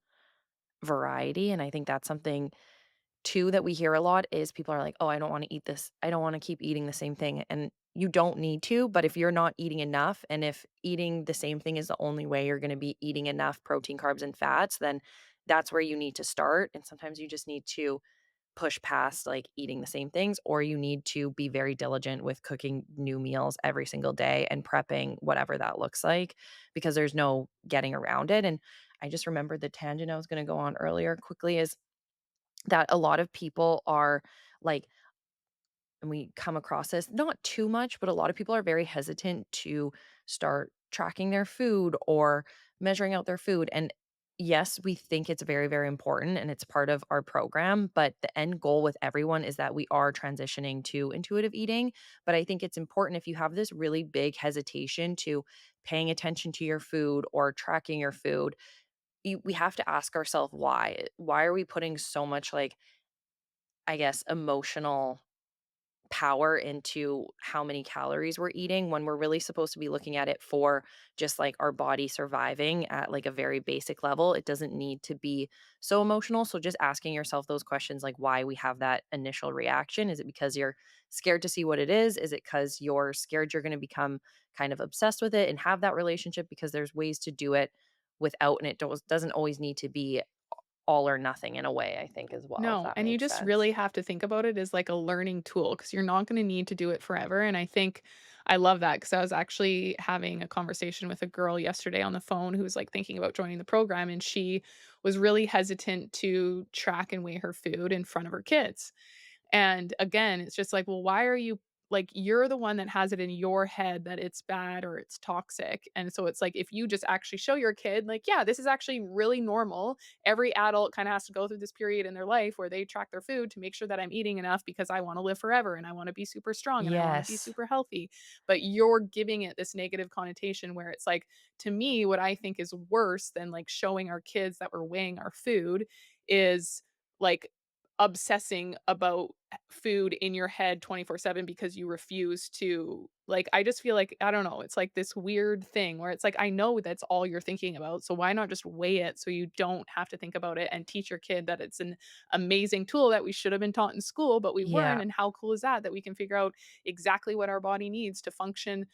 Speaker 2: variety, and I think that's something too that we hear a lot is people are like, "Oh, I don't wanna eat this. I don't wanna keep eating the same thing," and you don't need to, but if you're not eating enough, and if eating the same thing is the only way you're gonna be eating enough protein, carbs, and fats, then that's where you need to start, and sometimes you just need to push past, like, eating the same things, or you need to be very diligent with cooking new meals every single day and prepping whatever that looks like, because there's no getting around it, and I just remembered the tangent I was gonna go on earlier quickly is that a lot of people are, like, and we come across this not too much, but a lot of people are very hesitant to start tracking their food or measuring out their food. And yes, we think it's very, very important and it's part of our program. But the end goal with everyone is that we are transitioning to intuitive eating. But I think it's important if you have this really big hesitation to paying attention to your food or tracking your food, we have to ask ourselves why. Why are we putting so much, like, I guess, emotional power into how many calories we're eating when we're really supposed to be looking at it for just like our body surviving at like a very basic level. It doesn't need to be so emotional. So just asking yourself those questions like why we have that initial reaction. Is it because you're scared to see what it is? Is it because you're scared you're going to become kind of obsessed with it and have that relationship? Because there's ways to do it without, and doesn't always need to be all or nothing in a way, I think, as well, if
Speaker 1: No,
Speaker 2: that
Speaker 1: and you
Speaker 2: makes
Speaker 1: just
Speaker 2: sense.
Speaker 1: really have to think about it as like a learning tool because you're not going to need to do it forever. And I think I love that because I was actually having a conversation with a girl yesterday on the phone who was like thinking about joining the program, and she was really hesitant to track and weigh her food in front of her kids. And again, it's just like, well, why are you like, you're the one that has it in your head that it's bad or it's toxic. And so it's like, if you just actually show your kid, like, yeah, this is actually really normal. Every adult kind of has to go through this period in their life where they track their food to make sure that I'm eating enough because I want to live forever and I want to be super strong and I want to be
Speaker 2: Yes.
Speaker 1: super healthy. But you're giving it this negative connotation where it's like, to me, what I think is worse than like showing our kids that we're weighing our food is like obsessing about food in your head 24/7 because you refuse to like, I just feel like, I don't know, it's like this weird thing where it's like, I know that's all you're thinking about, so why not just weigh it so you don't have to think about it and teach your kid that it's an amazing tool that we should have been taught in school, but we weren't,
Speaker 2: Yeah.
Speaker 1: and how cool is that we can figure out exactly what our body needs to function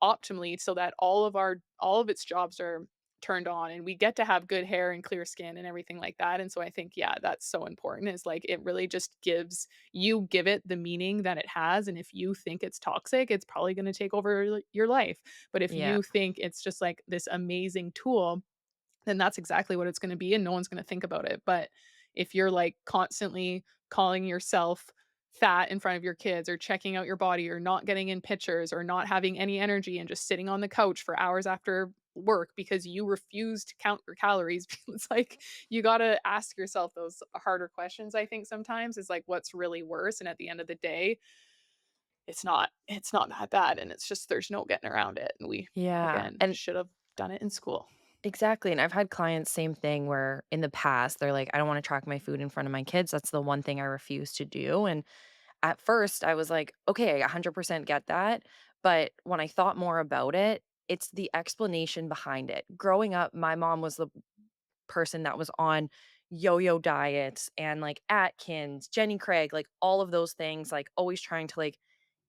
Speaker 1: optimally so that all of its jobs are turned on and we get to have good hair and clear skin and everything like that. And so I think, yeah, that's so important is like it really just gives you give it the meaning that it has. And if you think it's toxic, it's probably going to take over your life. But if
Speaker 2: Yeah.
Speaker 1: you think it's just like this amazing tool, then that's exactly what it's gonna be, and no one's gonna think about it. But if you're, like, constantly calling yourself fat in front of your kids or checking out your body or not getting in pictures or not having any energy and just sitting on the couch for hours after work because you refuse to count your calories, it's like, you gotta ask yourself those harder questions, I think sometimes, is like, what's really worse? And at the end of the day, it's not that bad, and it's just there's no getting around it, and we,
Speaker 2: Yeah,
Speaker 1: again,
Speaker 2: and
Speaker 1: should have done it in school.
Speaker 2: exactly, and I've had clients, same thing, where in the past, they're like, "I don't wanna track my food in front of my kids, that's the one thing I refuse to do," and at first, I was like, "Okay, I 100% get that," but when I thought more about it, it's the explanation behind it. Growing up, my mom was the person that was on yo-yo diets and, like, Atkins, Jenny Craig, like, all of those things, like, always trying to, like,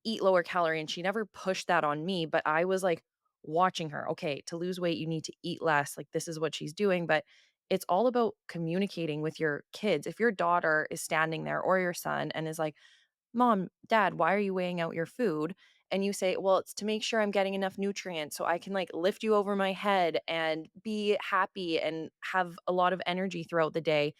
Speaker 2: eat lower calorie, and she never pushed that on me, but I was, like, watching her, "Okay, to lose weight, you need to eat less," like, this is what she's doing, but it's all about communicating with your kids. If your daughter is standing there or your son and is like, "Mom, Dad, why are you weighing out your food?" And you say, "Well, it's to make sure I'm getting enough nutrients so I can, like, lift you over my head and be happy and have a lot of energy throughout the day."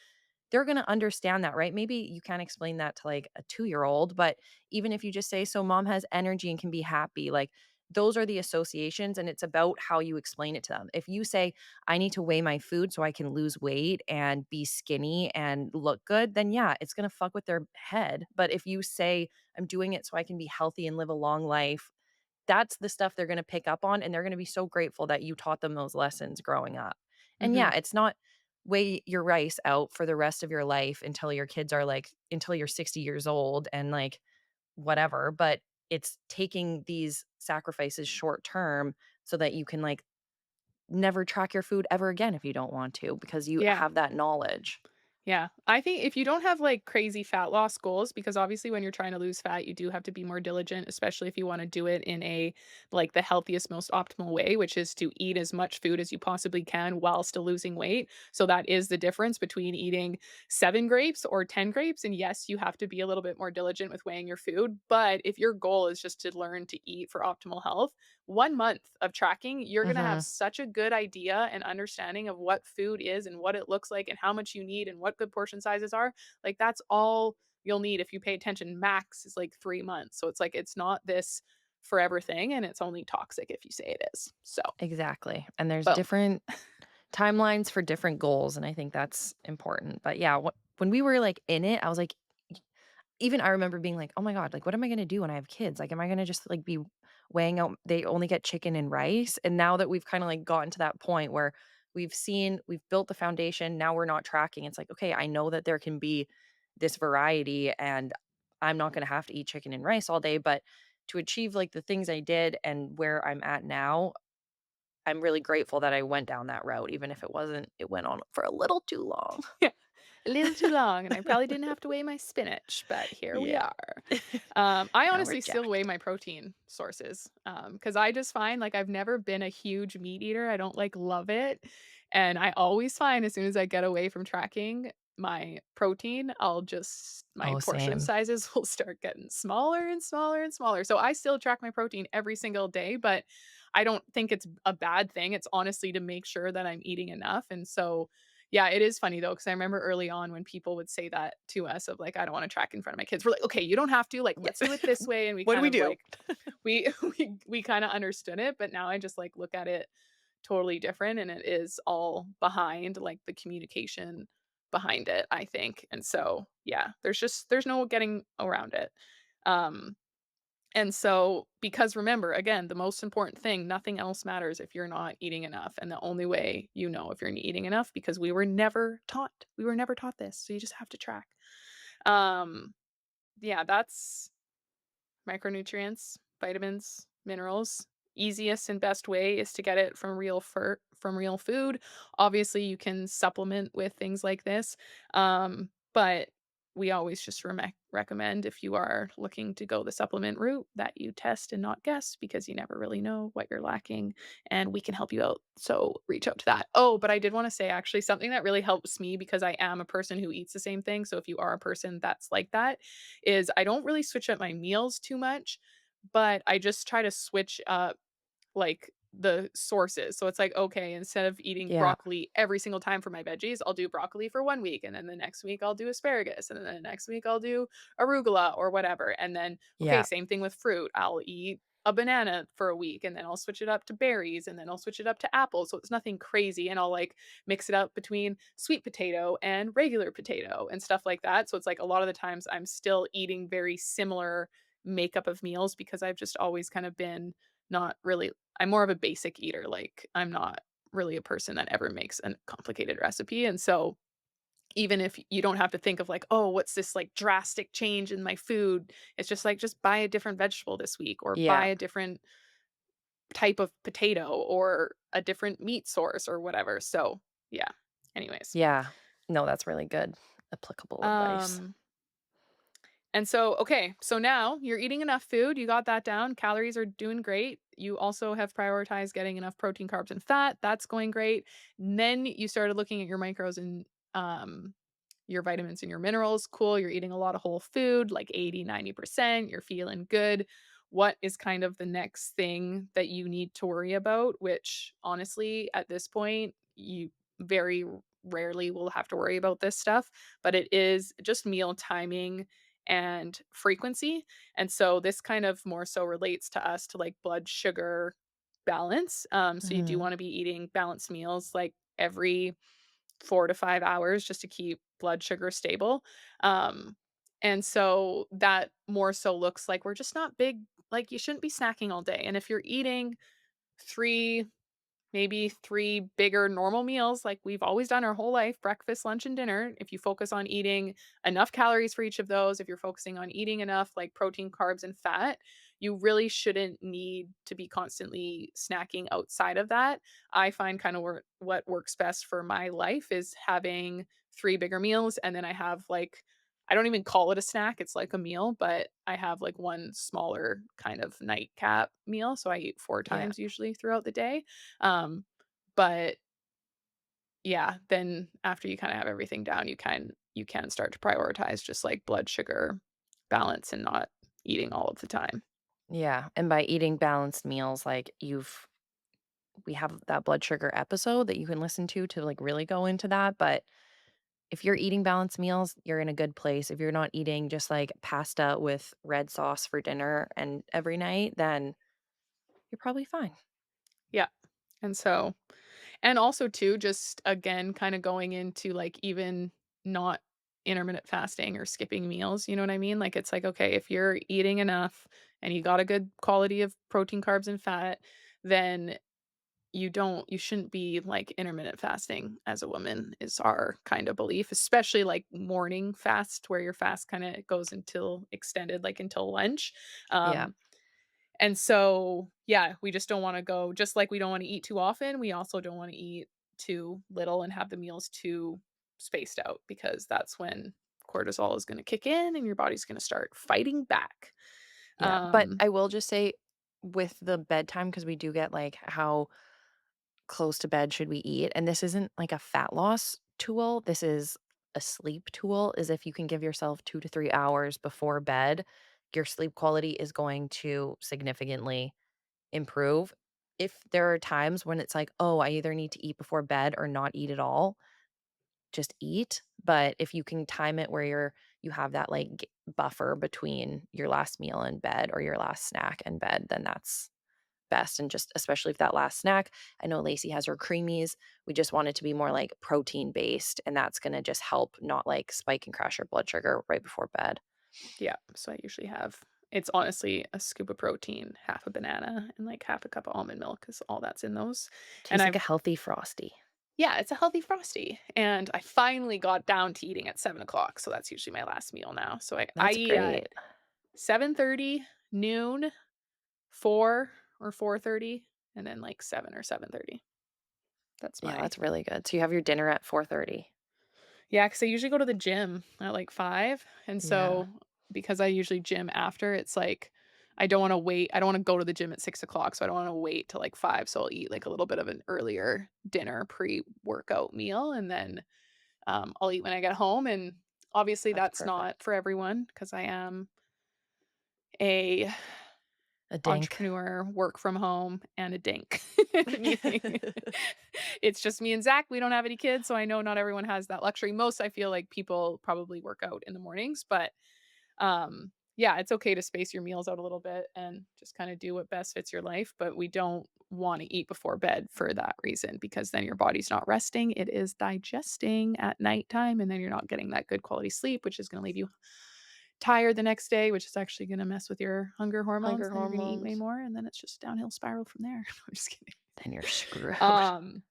Speaker 2: they're going to understand that, right? Maybe you can't explain that to like a 2-year-old, but even if you just say, so mom has energy and can be happy, like those are the associations. And it's about how you explain it to them. If you say, I need to weigh my food so I can lose weight and be skinny and look good, then yeah, it's going to fuck with their head. But if you say, I'm doing it so I can be healthy and live a long life, that's the stuff they're gonna pick up on, and they're gonna be so grateful that you taught them those lessons growing up. And
Speaker 1: Mhm.
Speaker 2: yeah, it's not weigh your rice out for the rest of your life until your kids are like until you're 60 years old and like whatever, but it's taking these sacrifices short term so that you can like never track your food ever again if you don't want to because you
Speaker 1: Yeah.
Speaker 2: have that knowledge.
Speaker 1: Yeah. I think if you don't have like crazy fat loss goals, because obviously when you're trying to lose fat, you do have to be more diligent, especially if you want to do it in a like the healthiest, most optimal way, which is to eat as much food as you possibly can while still losing weight. So that is the difference between eating 7 grapes or 10 grapes. And yes, you have to be a little bit more diligent with weighing your food. But if your goal is just to learn to eat for optimal health, 1 month of tracking, you're going to have
Speaker 2: Mhm.
Speaker 1: such a good idea and understanding of what food is and what it looks like and how much you need and what good portion sizes are. Like, that's all you'll need if you pay attention. Max is like 3 months. So it's like, it's not this forever thing and it's only toxic if you say it is. So,
Speaker 2: Exactly. And there's
Speaker 1: boom.
Speaker 2: different timelines for different goals, and I think that's important. But yeah, when we were like in it, I was like even I remember being like, "Oh my god, like, what am I gonna do when I have kids? Like, am I gonna just, like, be weighing out they only get chicken and rice?" And now that we've kinda, like, gotten to that point where we've built the foundation, now we're not tracking, it's like, "Okay, I know that there can be this variety, and I'm not gonna have to eat chicken and rice all day," but to achieve, like, the things I did and where I'm at now, I'm really grateful that I went down that route, even if it went on for a little too long.
Speaker 1: Yeah. A little too long, and I probably didn't have to weigh my spinach, but here we
Speaker 2: Yeah.
Speaker 1: are. I
Speaker 2: Now we're
Speaker 1: honestly still weigh
Speaker 2: jacked.
Speaker 1: my protein sources, because I just find, like, I've never been a huge meat eater, I don't, like, love it, and I always find as soon as I get away from tracking my protein, my
Speaker 2: Oh,
Speaker 1: portion
Speaker 2: same.
Speaker 1: sizes will start getting smaller and smaller and smaller, so I still track my protein every single day, but I don't think it's a bad thing, it's honestly to make sure that I'm eating enough, and so yeah, it is funny though, because I remember early on when people would say that to us of like, "I don't wanna track in front of my kids." We're like, "Okay, you don't have to, like,
Speaker 2: Yeah.
Speaker 1: let's do it this way," and we
Speaker 2: What do
Speaker 1: kind
Speaker 2: we
Speaker 1: of
Speaker 2: do?
Speaker 1: like we we kinda understood it, but now I just, like, look at it totally different, and it is all behind, like, the communication behind it, I think, and so, yeah, there's no getting around it. Um and so, because remember, again, the most important thing, nothing else matters if you're not eating enough. And the only way you know if you're eating enough, because we were never taught this. So you just have to track. Um, yeah, that's micronutrients, vitamins, minerals. Easiest and best way is to get it from from real food. Obviously, you can supplement with things like this, but we always just recommend if you are looking to go the supplement route that you test and not guess because you never really know what you're lacking, and we can help you out. So reach out to that. Oh, but I did want to say actually something that really helps me because I am a person who eats the same thing. So if you are a person that's like that, is I don't really switch up my meals too much, but I just try to switch up like the sources. So it's like, okay, instead of eating
Speaker 2: Yeah.
Speaker 1: broccoli every single time for my veggies, I'll do broccoli for 1 week. And then the next week I'll do asparagus. And then the next week I'll do arugula or whatever. And then, okay,
Speaker 2: Yeah.
Speaker 1: same thing with fruit. I'll eat a banana for a week and then I'll switch it up to berries and then I'll switch it up to apples. So it's nothing crazy. And I'll like mix it up between sweet potato and regular potato and stuff like that. So it's like a lot of the times I'm still eating very similar makeup of meals because I've just always kind of been not really I'm more of a basic eater, like, I'm not really a person that ever makes a complicated recipe, and so, even if you don't have to think of like, "Oh, what's this, like, drastic change in my food?" It's just like, "Just buy a different vegetable this week, or buy
Speaker 2: Yeah.
Speaker 1: a different type of potato, or a different meat source," or whatever, so, yeah. Anyways,
Speaker 2: Yeah. No, that's really good. Applicable advice.
Speaker 1: um and so, okay, so now you're eating enough food, you got that down, calories are doing great. You also have prioritized getting enough protein, carbs, and fat. That's going great. And then you started looking at your micros and your vitamins and your minerals. Cool. You're eating a lot of whole food, like 80, 90%. You're feeling good. What is kind of the next thing that you need to worry about? Which honestly, at this point, you very rarely will have to worry about this stuff, but it is just meal timing and frequency. And so this kind of more so relates to us to like blood sugar balance. So you do
Speaker 2: Mhm.
Speaker 1: want to be eating balanced meals like every 4 to 5 hours just to keep blood sugar stable. Um, and so that more so looks like we're just not big, like you shouldn't be snacking all day. And if you're eating 3 maybe 3 bigger normal meals like we've always done our whole life, breakfast, lunch, and dinner. If you focus on eating enough calories for each of those, if you're focusing on eating enough like protein, carbs, and fat, you really shouldn't need to be constantly snacking outside of that. I find kind of what works best for my life is having 3 bigger meals, and then I have like I don't even call it a snack, it's like a meal, but I have like one smaller kind of nightcap meal, so I eat 4
Speaker 2: Yeah.
Speaker 1: times usually throughout the day. Um, but yeah, then after you kinda have everything down, you can start to prioritize just, like, blood sugar balance and not eating all of the time.
Speaker 2: Yeah, and by eating balanced meals, like, we have that blood sugar episode that you can listen to, like, really go into that, but if you're eating balanced meals, you're in a good place. If you're not eating just, like, pasta with red sauce for dinner and every night, then you're probably fine.
Speaker 1: Yeah, and so and also too, just again, kinda going into, like, even not intermittent fasting or skipping meals, you know what I mean? Like, it's like, okay, if you're eating enough and you got a good quality of protein, carbs, and fat, then you shouldn't be, like, intermittent fasting as a woman is our kind of belief, especially, like, morning fast where your fast kinda goes until extended, like, until lunch.
Speaker 2: Yeah.
Speaker 1: And so, yeah, we just don't wanna go just like we don't wanna eat too often, we also don't wanna eat too little and have the meals too spaced out because that's when cortisol is gonna kick in and your body's gonna start fighting back.
Speaker 2: Yeah, but
Speaker 1: Um
Speaker 2: I will just say with the bedtime, because we do get, like, how close to bed should we eat, and this isn't, like, a fat loss tool, this is a sleep tool, is if you can give yourself 2 to 3 hours before bed, your sleep quality is going to significantly improve. If there are times when it's like, "Oh, I either need to eat before bed or not eat at all," just eat, but if you can time it where you have that, like, buffer between your last meal in bed or your last snack in bed, then that's best, and just especially if that last snack I know Lacey has her creamies, we just want it to be more, like, protein-based, and that's gonna just help not, like, spike and crash your blood sugar right before bed.
Speaker 1: Yeah, so I usually have it's honestly a scoop of protein, half a banana, and, like, half a cup of almond milk is all that's in those, and
Speaker 2: Tastes like a
Speaker 1: I've
Speaker 2: healthy Frosty.
Speaker 1: yeah, it's a healthy Frosty, and I finally got down to eating at 7 o'clock, so that's usually my last meal now, so I
Speaker 2: That's
Speaker 1: eat at
Speaker 2: great.
Speaker 1: 7:30, noon, 4 or 4:30, and then, like, 7 or 7:30. That's
Speaker 2: Yeah,
Speaker 1: my
Speaker 2: that's really good. So you have your dinner at 4:30.
Speaker 1: yeah, because I usually go to the gym at, like, 5, and
Speaker 2: Yeah,
Speaker 1: so because I usually gym after, it's like I don't wanna go to the gym at 6 o'clock, so I don't wanna wait till, like, 5, so I'll eat, like, a little bit of an earlier dinner pre-workout meal, and then, I'll eat when I get home, and obviously,
Speaker 2: that's
Speaker 1: that's not
Speaker 2: perfect.
Speaker 1: for everyone because I am a
Speaker 2: A dink.
Speaker 1: entrepreneur, work from home, and a dink. Meaning it's just me and Zach, we don't have any kids, so I know not everyone has that luxury. Most I feel like people probably work out in the mornings, but, yeah, it's okay to space your meals out a little bit and just kinda do what best fits your life, but we don't wanna eat before bed for that reason because then your body's not resting, it is digesting at nighttime, and then you're not getting that good quality sleep, which is gonna leave you tired the next day, which is actually gonna mess with your hunger hormones,
Speaker 2: Hunger
Speaker 1: then you're gonna eat way
Speaker 2: hormones.
Speaker 1: more, and then it's just downhill spiral from there. I'm just kidding.
Speaker 2: Then you're screwed.
Speaker 1: Um,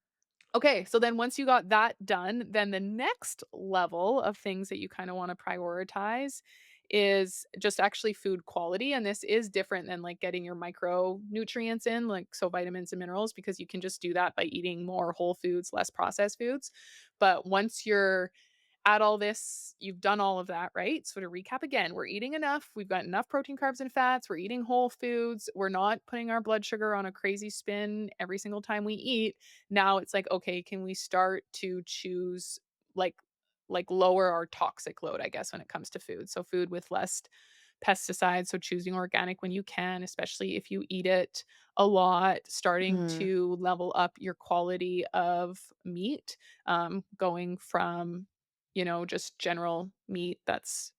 Speaker 1: okay, so then once you got that done, then the next level of things that you kinda wanna prioritize is just actually food quality, and this is different than, like, getting your micronutrients in, like, so vitamins and minerals, because you can just do that by eating more whole foods, less processed foods, but once you're at all this, you've done all of that, right? So to recap again, we're eating enough. We've got enough protein, carbs, and fats. We're eating whole foods. We're not putting our blood sugar on a crazy spin every single time we eat. Now it's like, okay, can we start to choose like lower our toxic load, I guess, when it comes to food. So food with less pesticides. So choosing organic when you can, especially if you eat it a lot, starting
Speaker 2: Mhm.
Speaker 1: to level up your quality of meat, going from, just general meat that's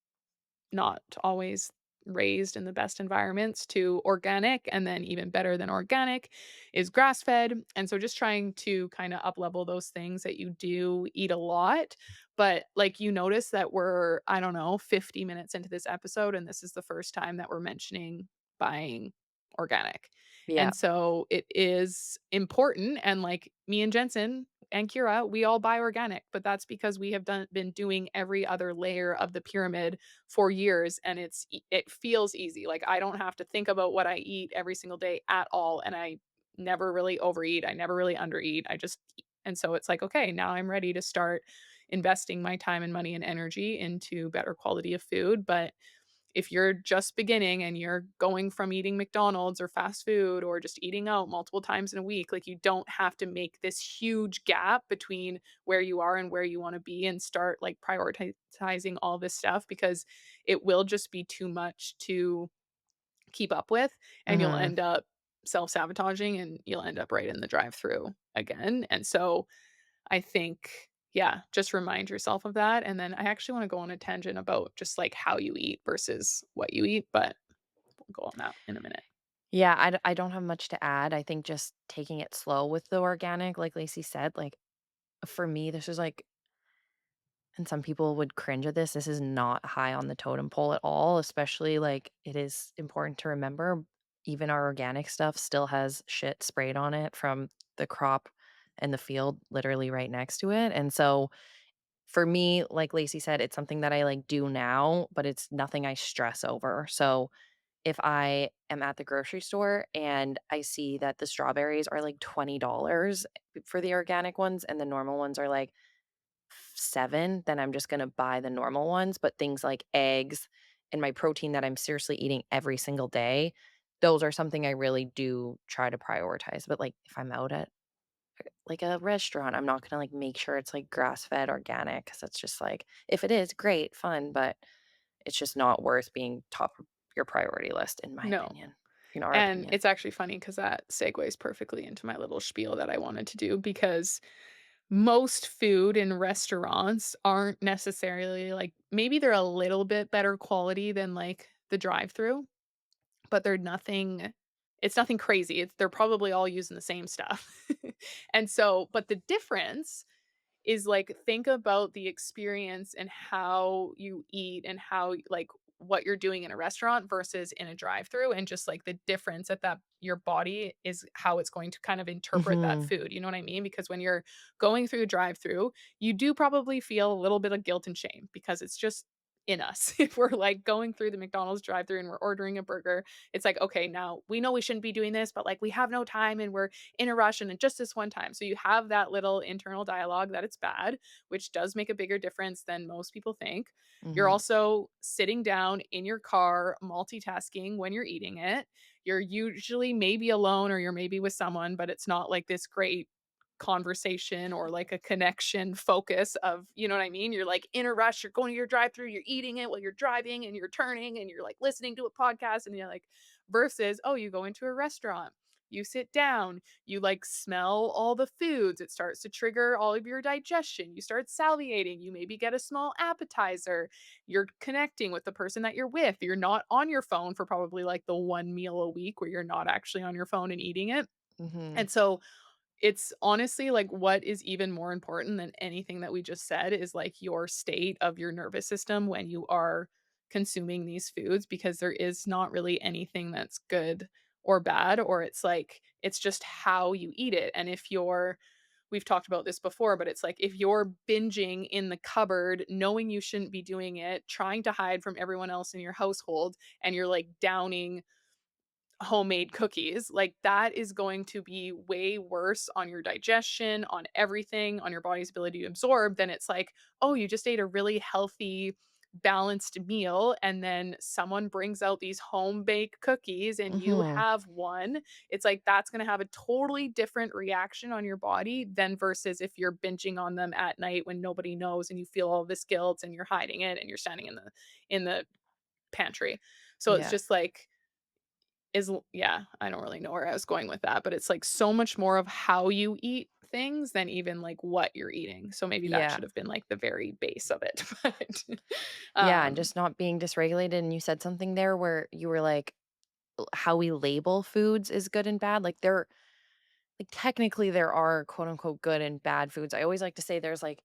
Speaker 1: not always raised in the best environments to organic, and then even better than organic is grass fed. And so just trying to kind of up level those things that you do eat a lot. But like, you notice that we're, I don't know, 50 minutes into this episode and this is the first time that we're mentioning buying organic.
Speaker 2: Yeah.
Speaker 1: And so it is important, and like me and Jensen and Kira, we all buy organic, but that's because we have been doing every other layer of the pyramid for years, and it feels easy. Like, I don't have to think about what I eat every single day at all, and I never really overeat, I never really undereat. I just eat. And so it's like, okay, now I'm ready to start investing my time and money and energy into better quality of food. But if you're just beginning and you're going from eating McDonald's or fast food or just eating out multiple times in a week, like, you don't have to make this huge gap between where you are and where you want to be and start like prioritizing all this stuff, because it will just be too much to keep up with, and you'll
Speaker 2: Mhm.
Speaker 1: end up self-sabotaging and you'll end up right in the drive-through again. And so I think, yeah, just remind yourself of that. And then I actually want to go on a tangent about just like how you eat versus what you eat, but we'll go on that in a minute.
Speaker 2: Yeah, I don't have much to add. I think just taking it slow with the organic, like Lacey said, like, for me, this is like and some people would cringe at this is not high on the totem pole at all, especially, like, it is important to remember even our organic stuff still has shit sprayed on it from the crop and the field literally right next to it, and so, for me, like Lacey said, it's something that I, like, do now, but it's nothing I stress over, so if I am at the grocery store and I see that the strawberries are like $20 for the organic ones and the normal ones are like 7, then I'm just gonna buy the normal ones, but things like eggs and my protein that I'm seriously eating every single day, those are something I really do try to prioritize, but, like, if I'm out at, like, a restaurant, I'm not gonna, like, make sure it's, like, grass-fed organic because it's just, like if it is, great, fun, but it's just not worth being top of your priority list, in my
Speaker 1: No.
Speaker 2: opinion, in our
Speaker 1: And
Speaker 2: opinion.
Speaker 1: it's actually funny because that segues perfectly into my little spiel that I wanted to do, because most food in restaurants aren't necessarily like, maybe they're a little bit better quality than like the drive through, but it's nothing crazy. They're probably all using the same stuff. And so, but the difference is like, think about the experience and how you eat and how like what you're doing in a restaurant versus in a drive-through, and just like the difference that your body is, how it's going to kind of interpret that
Speaker 2: Mhm,
Speaker 1: food. You know what I mean? Because when you're going through a drive-through, you do probably feel a little bit of guilt and shame because it's just in us. If we're like going through the McDonald's drive-through and we're ordering a burger, it's like, okay, now we know we shouldn't be doing this, but like we have no time and we're in a rush and just this one time. So you have that little internal dialogue that it's bad, which does make a bigger difference than most people think. You're
Speaker 2: mhm,
Speaker 1: also sitting down in your car, multitasking when you're eating it. You're usually maybe alone or you're maybe with someone, but it's not like this great conversation or like a connection focus of, you know what I mean? You're like in a rush, you're going to your drive through, you're eating it while you're driving and you're turning and you're like listening to a podcast, and you're like, versus, oh, you go into a restaurant, you sit down, you like smell all the foods, it starts to trigger all of your digestion, you start salivating, you maybe get a small appetizer, you're connecting with the person that you're with, you're not on your phone for probably like the one meal a week where you're not actually on your phone and eating it.
Speaker 2: mhm,
Speaker 1: And so it's honestly like, what is even more important than anything that we just said is like your state of your nervous system when you are consuming these foods, because there is not really anything that's good or bad, or it's like, it's just how you eat it. And if you're, we've talked about this before, but it's like, if you're binging in the cupboard, knowing you shouldn't be doing it, trying to hide from everyone else in your household, and you're like downing homemade cookies, like that is going to be way worse on your digestion, on everything, on your body's ability to absorb than it's like, oh, you just ate a really healthy, balanced meal, and then someone brings out these home baked cookies and you
Speaker 2: mhm,
Speaker 1: have one. It's like, that's going to have a totally different reaction on your body than versus if you're binging on them at night when nobody knows and you feel all this guilt and you're hiding it and you're standing in the pantry. So it's
Speaker 2: Yeah.
Speaker 1: just like yeah, I don't really know where I was going with that, but it's like so much more of how you eat things than even like what you're eating. So maybe that
Speaker 2: Yeah.
Speaker 1: should have been like the very base of it. But
Speaker 2: Yeah, and
Speaker 1: um
Speaker 2: just not being dysregulated, and you said something there where you were like, how we label foods is good and bad, like, technically, there are quote, unquote, "good and bad foods." I always like to say there's, like,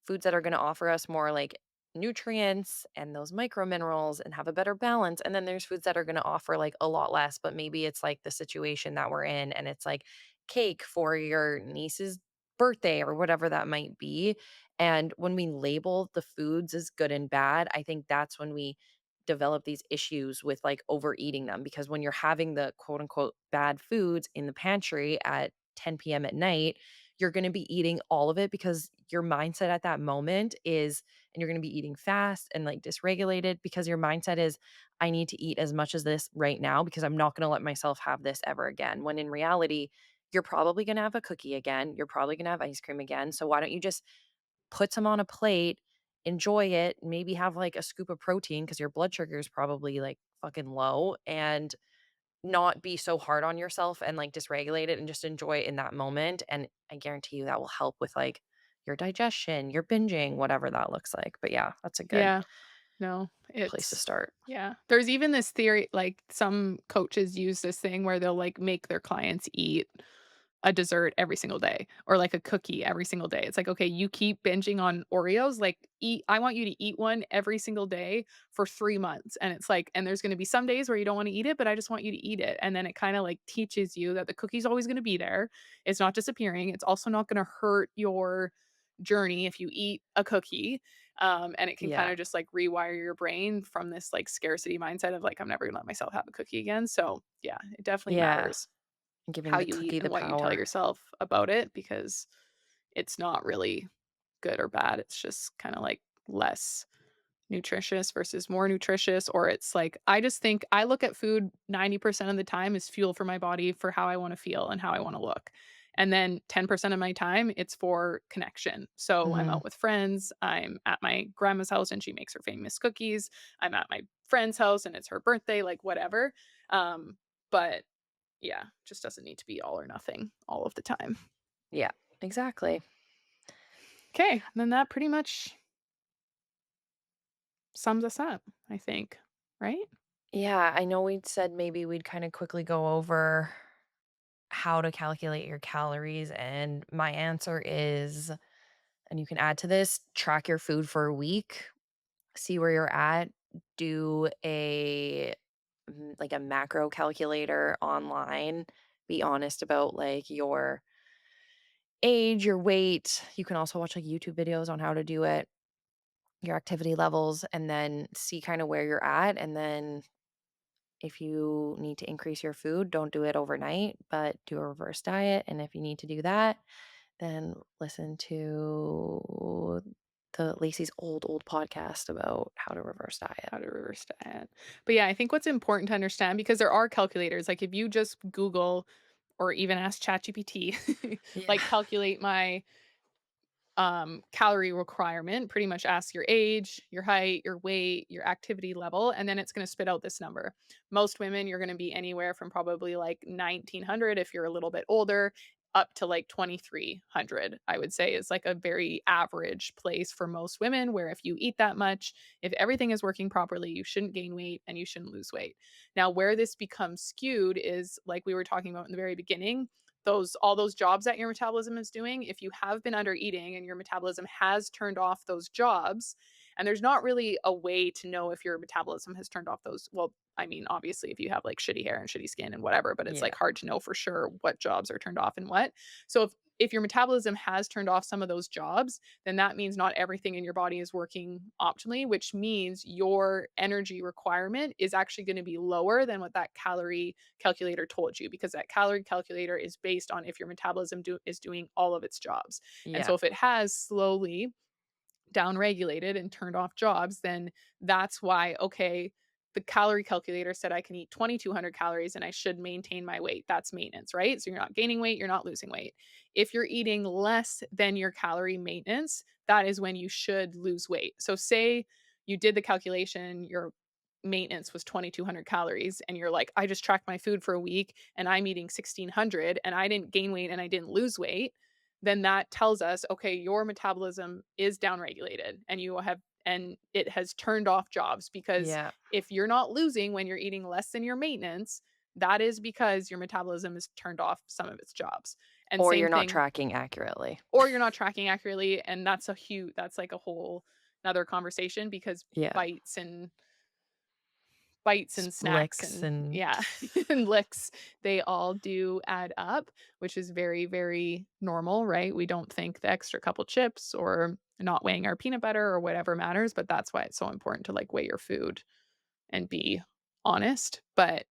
Speaker 2: foods that are gonna offer us more, like, nutrients and those micro minerals and have a better balance, and then there's foods that are gonna offer, like, a lot less, but maybe it's, like, the situation that we're in, and it's, like, cake for your niece's birthday or whatever that might be, and when we label the foods as good and bad, I think that's when we develop these issues with, like, overeating them, because when you're having the quote, unquote, "bad foods" in the pantry at 10 PM at night, you're gonna be eating all of it because your mindset at that moment is, and you're gonna be eating fast and, like, dysregulated because your mindset is, "I need to eat as much as this right now because I'm not gonna let myself have this ever again," when in reality, you're probably gonna have a cookie again, you're probably gonna have ice cream again, so why don't you just put some on a plate, enjoy it, maybe have, like, a scoop of protein because your blood sugar is probably, like, fucking low, and not be so hard on yourself and, like, dysregulate it and just enjoy it in that moment, and I guarantee you that will help with, like, your digestion, your binging, whatever that looks like, but yeah, that's a good
Speaker 1: yeah, no,
Speaker 2: place to
Speaker 1: it's
Speaker 2: start.
Speaker 1: yeah. There's even this theory, like some coaches use this thing where they'll like make their clients eat a dessert every single day or like a cookie every single day. It's like, okay, you keep binging on Oreos, like I want you to eat one every single day for 3 months. And it's like, and there's going to be some days where you don't want to eat it, but I just want you to eat it. And then it kind of like teaches you that the cookie's always going to be there. It's not disappearing. It's also not going to hurt your journey if you eat a cookie. And it can kind
Speaker 2: Yeah,
Speaker 1: of just like rewire your brain from this like scarcity mindset of like, I'm never gonna let myself have a cookie again. So yeah, it definitely
Speaker 2: yeah,
Speaker 1: matters
Speaker 2: giving
Speaker 1: how
Speaker 2: the
Speaker 1: you eat
Speaker 2: cookie
Speaker 1: and
Speaker 2: the
Speaker 1: what you tell
Speaker 2: power.
Speaker 1: yourself about it because it's not really good or bad. It's just kind of like less nutritious versus more nutritious, or it's like I just think I look at food 90% of the time as fuel for my body for how I want to feel and how I want to look. And then 10% of my time it's for connection. So I'm
Speaker 2: Mhm.
Speaker 1: out with friends, I'm at my grandma's house and she makes her famous cookies. I'm at my friend's house and it's her birthday, like whatever. But yeah, just doesn't need to be all or nothing all of the time.
Speaker 2: Yeah, exactly.
Speaker 1: Okay, then that pretty much sums us up, I think, right?
Speaker 2: Yeah, I know we'd said maybe we'd kinda quickly go over how to calculate your calories, and my answer is, and you can add to this, track your food for a week, see where you're at, do like a macro calculator online, be honest about, like, your age, your weight. You can also watch, like, YouTube videos on how to do it, your activity levels, and then see kinda where you're at, and then if you need to increase your food, don't do it overnight, but do a reverse diet, and if you need to do that, then listen to the Lacey's old podcast about how to reverse diet.
Speaker 1: How to reverse diet. But yeah, I think what's important to understand because there are calculators, like if you just Google or even ask ChatGPT,
Speaker 2: Yeah.
Speaker 1: like calculate my calorie requirement, pretty much asks your age, your height, your weight, your activity level, and then it's going to spit out this number. Most women, you're going to be anywhere from probably like 1900 if you're a little bit older, up to like 2300, I would say is like a very average place for most women where if you eat that much, if everything is working properly, you shouldn't gain weight and you shouldn't lose weight. Now, where this becomes skewed is like we were talking about in the very beginning, those all those jobs that your metabolism is doing, if you have been under eating and your metabolism has turned off those jobs, and there's not really a way to know if your metabolism has turned off those, well, I mean, obviously if you have like shitty hair and shitty skin and whatever, but it's
Speaker 2: Yeah.
Speaker 1: like hard to know for sure what jobs are turned off and what. So if your metabolism has turned off some of those jobs, then that means not everything in your body is working optimally, which means your energy requirement is actually going to be lower than what that calorie calculator told you, because that calorie calculator is based on if your metabolism is doing all of its jobs. And
Speaker 2: Yeah.
Speaker 1: so if it has slowly downregulated and turned off jobs, then that's why, okay, the calorie calculator said I can eat 2,200 calories and I should maintain my weight. That's maintenance, right? So you're not gaining weight, you're not losing weight. If you're eating less than your calorie maintenance, that is when you should lose weight. So, say you did the calculation, you're maintenance was 2,200 calories and you're like, I just tracked my food for a week and I'm eating 1,600 and I didn't gain weight and I didn't lose weight, then that tells us, okay, your metabolism is downregulated and it has turned off jobs because
Speaker 2: Yeah.
Speaker 1: if you're not losing when you're eating less than your maintenance, that is because your metabolism has turned off some of its jobs. And
Speaker 2: Or
Speaker 1: same
Speaker 2: you're not
Speaker 1: thing,
Speaker 2: tracking accurately.
Speaker 1: or you're not tracking accurately. And that's like a whole another conversation because
Speaker 2: Yeah.
Speaker 1: bites and bites and snacks
Speaker 2: Licks
Speaker 1: and
Speaker 2: and
Speaker 1: yeah, and licks, they all do add up, which is very, very normal, right? We don't think the extra couple chips or not weighing our peanut butter or whatever matters, but that's why it's so important to like weigh your food and be honest. But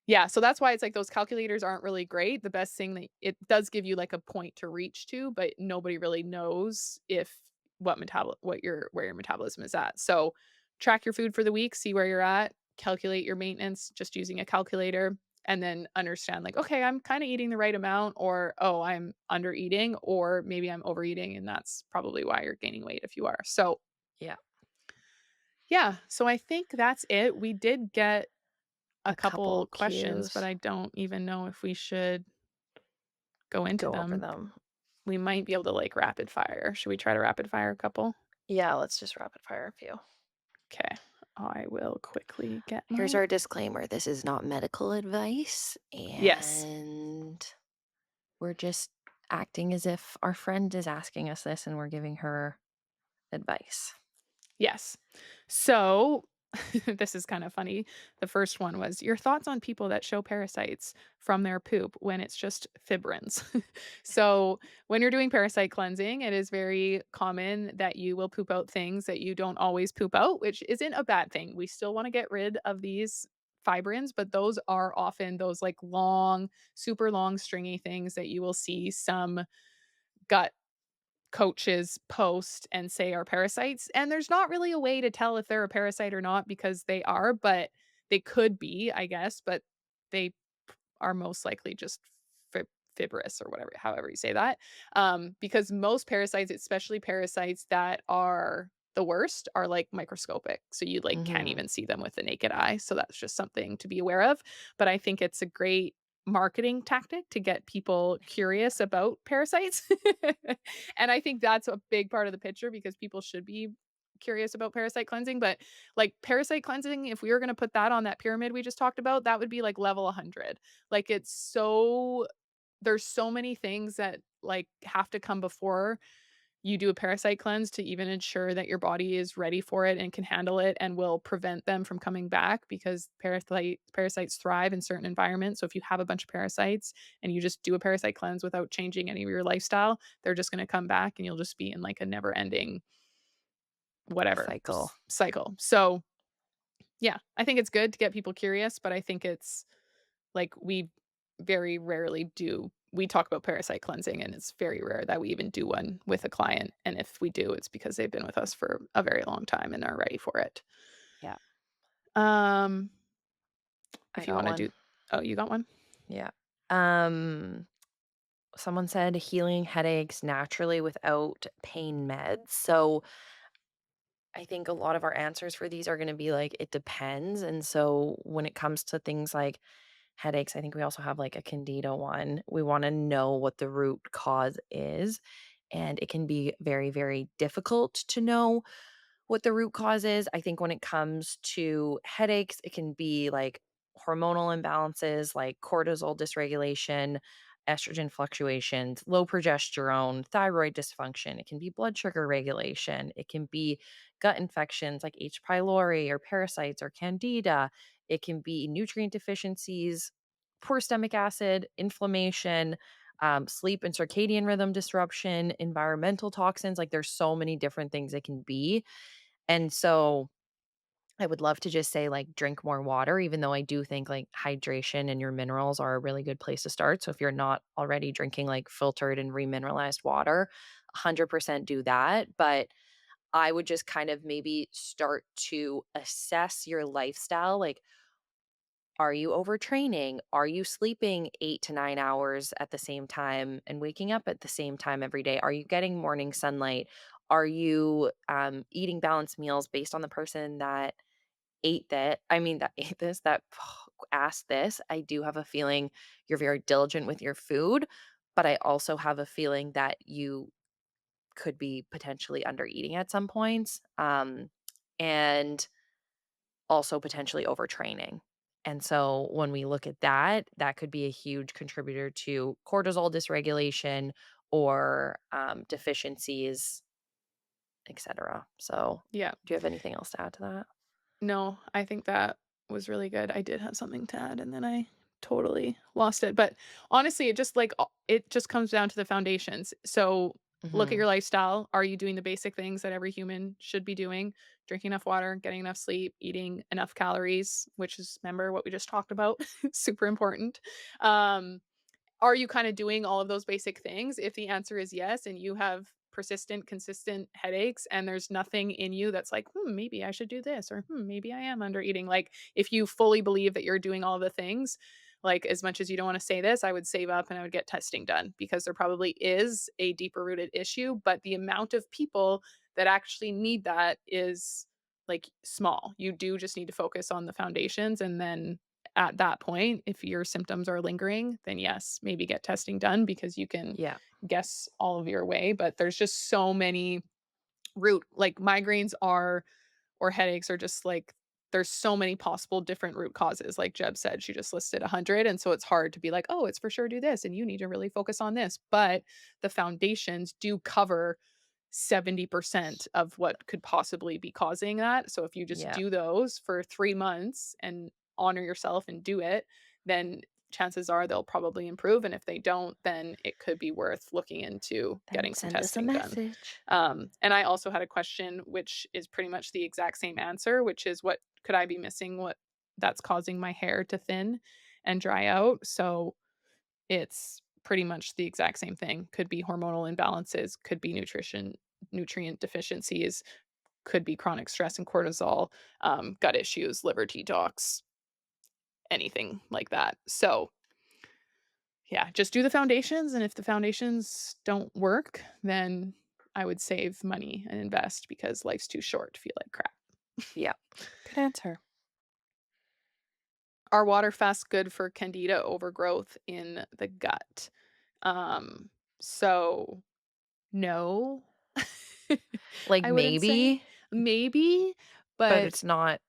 Speaker 1: yeah, so that's why it's like those calculators aren't really great. The best thing that it does give you like a point to reach to, but nobody really knows if where your metabolism is at. So track your food for the week, see where you're at, calculate your maintenance just using a calculator, and then understand like, okay, I'm kind of eating the right amount, or oh, I'm under eating, or maybe I'm overeating, and that's probably why you're gaining weight if you are. So
Speaker 2: yeah,
Speaker 1: yeah, so I think that's it. We did get a
Speaker 2: a couple
Speaker 1: couple questions, but
Speaker 2: cues.
Speaker 1: I don't even know if we should go into
Speaker 2: Go over
Speaker 1: them.
Speaker 2: them.
Speaker 1: We might be able to like rapid fire. Should we try to rapid fire a couple?
Speaker 2: Yeah, let's just rapid fire a few.
Speaker 1: Okay. I will quickly get
Speaker 2: Here's
Speaker 1: my
Speaker 2: our disclaimer. This is not medical advice,
Speaker 1: Yes.
Speaker 2: and we're just acting as if our friend is asking us this and we're giving her advice.
Speaker 1: Yes. So, this is kind of funny. The first one was your thoughts on people that show parasites from their poop when it's just fibrins. So, when you're doing parasite cleansing, it is very common that you will poop out things that you don't always poop out, which isn't a bad thing. We still want to get rid of these fibrins, but those are often those like long, super long, stringy things that you will see some gut coaches post and say are parasites, and there's not really a way to tell if they're a parasite or not because they are, but they could be, I guess, but they are most likely just fibrous or whatever, however you say that. Because most parasites, especially parasites that are the worst, are like microscopic. So you like can't
Speaker 2: Mhm.
Speaker 1: even see them with the naked eye. So that's just something to be aware of. But I think it's a great marketing tactic to get people curious about parasites. And I think that's a big part of the picture because people should be curious about parasite cleansing, but like parasite cleansing, if we were going to put that on that pyramid we just talked about, that would be like level 100. Like it's so there's so many things that like have to come before you do a parasite cleanse to even ensure that your body is ready for it and can handle it and will prevent them from coming back because parasites thrive in certain environments. So if you have a bunch of parasites and you just do a parasite cleanse without changing any of your lifestyle, they're just going to come back and you'll just be in like a never ending whatever
Speaker 2: Cycle.
Speaker 1: cycle. So yeah, I think it's good to get people curious, but I think it's like we very rarely do we talk about parasite cleansing and it's very rare that we even do one with a client. And if we do, it's because they've been with us for a very long time and are ready for it.
Speaker 2: Yeah,
Speaker 1: Um,
Speaker 2: I
Speaker 1: if you
Speaker 2: got
Speaker 1: want to
Speaker 2: one.
Speaker 1: do Oh, you got one?
Speaker 2: Yeah. Um, Someone said healing headaches naturally without pain meds. So I think a lot of our answers for these are going to be like, it depends. And so when it comes to things like headaches, I think we also have like a candida one. We want to know what the root cause is. And it can be very, very difficult to know what the root cause is. I think when it comes to headaches, it can be like hormonal imbalances, like cortisol dysregulation, estrogen fluctuations, low progesterone, thyroid dysfunction. It can be blood sugar regulation. It can be gut infections like H. pylori or parasites or candida. It can be nutrient deficiencies, poor stomach acid, inflammation, sleep and circadian rhythm disruption, environmental toxins. Like there's so many different things it can be. And so I would love to just say like drink more water, even though I do think like hydration and your minerals are a really good place to start. So if you're not already drinking like filtered and remineralized water, 100% do that. But I would just kind of maybe start to assess your lifestyle. Like, are you overtraining? Are you sleeping 8 to 9 hours at the same time and waking up at the same time every day? Are you getting morning sunlight? Are you eating balanced meals based on the person that that ate this, that asked this, I do have a feeling you're very diligent with your food, but I also have a feeling that you could be potentially under eating at some points, and also potentially overtraining. And so when we look at that, that could be a huge contributor to cortisol dysregulation or deficiencies, etc. So,
Speaker 1: Yeah.
Speaker 2: do you have anything else to add to that?
Speaker 1: No, I think that was really good. I did have something to add and then I totally lost it. But honestly, it just it just comes down to the foundations. So look at
Speaker 2: Hmm.
Speaker 1: your lifestyle. Are you doing the basic things that every human should be doing? Drinking enough water, getting enough sleep, eating enough calories, which is remember what we just talked about, super important. Um are you kinda doing all of those basic things? If the answer is yes, and you have persistent, consistent headaches, and there's nothing in you that's like, "Hmm, maybe I should do this," or, "Hmm, maybe I am under eating." Like, if you fully believe that you're doing all the things, like, as much as you don't wanna say this, I would save up and I would get testing done because there probably is a deeper rooted issue, but the amount of people that actually need that is, like, small. You do just need to focus on the foundations, and then at that point, if your symptoms are lingering, then yes, maybe get testing done because you can
Speaker 2: Yeah.
Speaker 1: guess all of your way. But there's just so many like migraines are or headaches are just like there's so many possible different root causes. Like Jeb said, she just listed 100. And so it's hard to be like, oh, it's for sure do this. And you need to really focus on this. But the foundations do cover 70% of what could possibly be causing that. So if you just
Speaker 2: Yeah.
Speaker 1: do those for 3 months and honor yourself and do it, then chances are they'll probably improve, and if they don't, then it could be worth looking into
Speaker 2: Then
Speaker 1: getting some
Speaker 2: send us a
Speaker 1: testing done.
Speaker 2: message.
Speaker 1: And I also had a question which is pretty much the exact same answer, which is what could I be missing what that's causing my hair to thin and dry out? So it's pretty much the exact same thing. Could be hormonal imbalances, could be nutrient deficiencies, could be chronic stress and cortisol, gut issues, liver detox, anything like that. So, yeah, just do the foundations, and if the foundations don't work, then I would save money and invest because life's too short to feel like crap.
Speaker 2: Yeah. Good answer.
Speaker 1: Are water fasts good for candida overgrowth in the gut? Um, so no.
Speaker 2: Like
Speaker 1: I wouldn't say.
Speaker 2: maybe,
Speaker 1: Maybe,
Speaker 2: but
Speaker 1: but
Speaker 2: it's not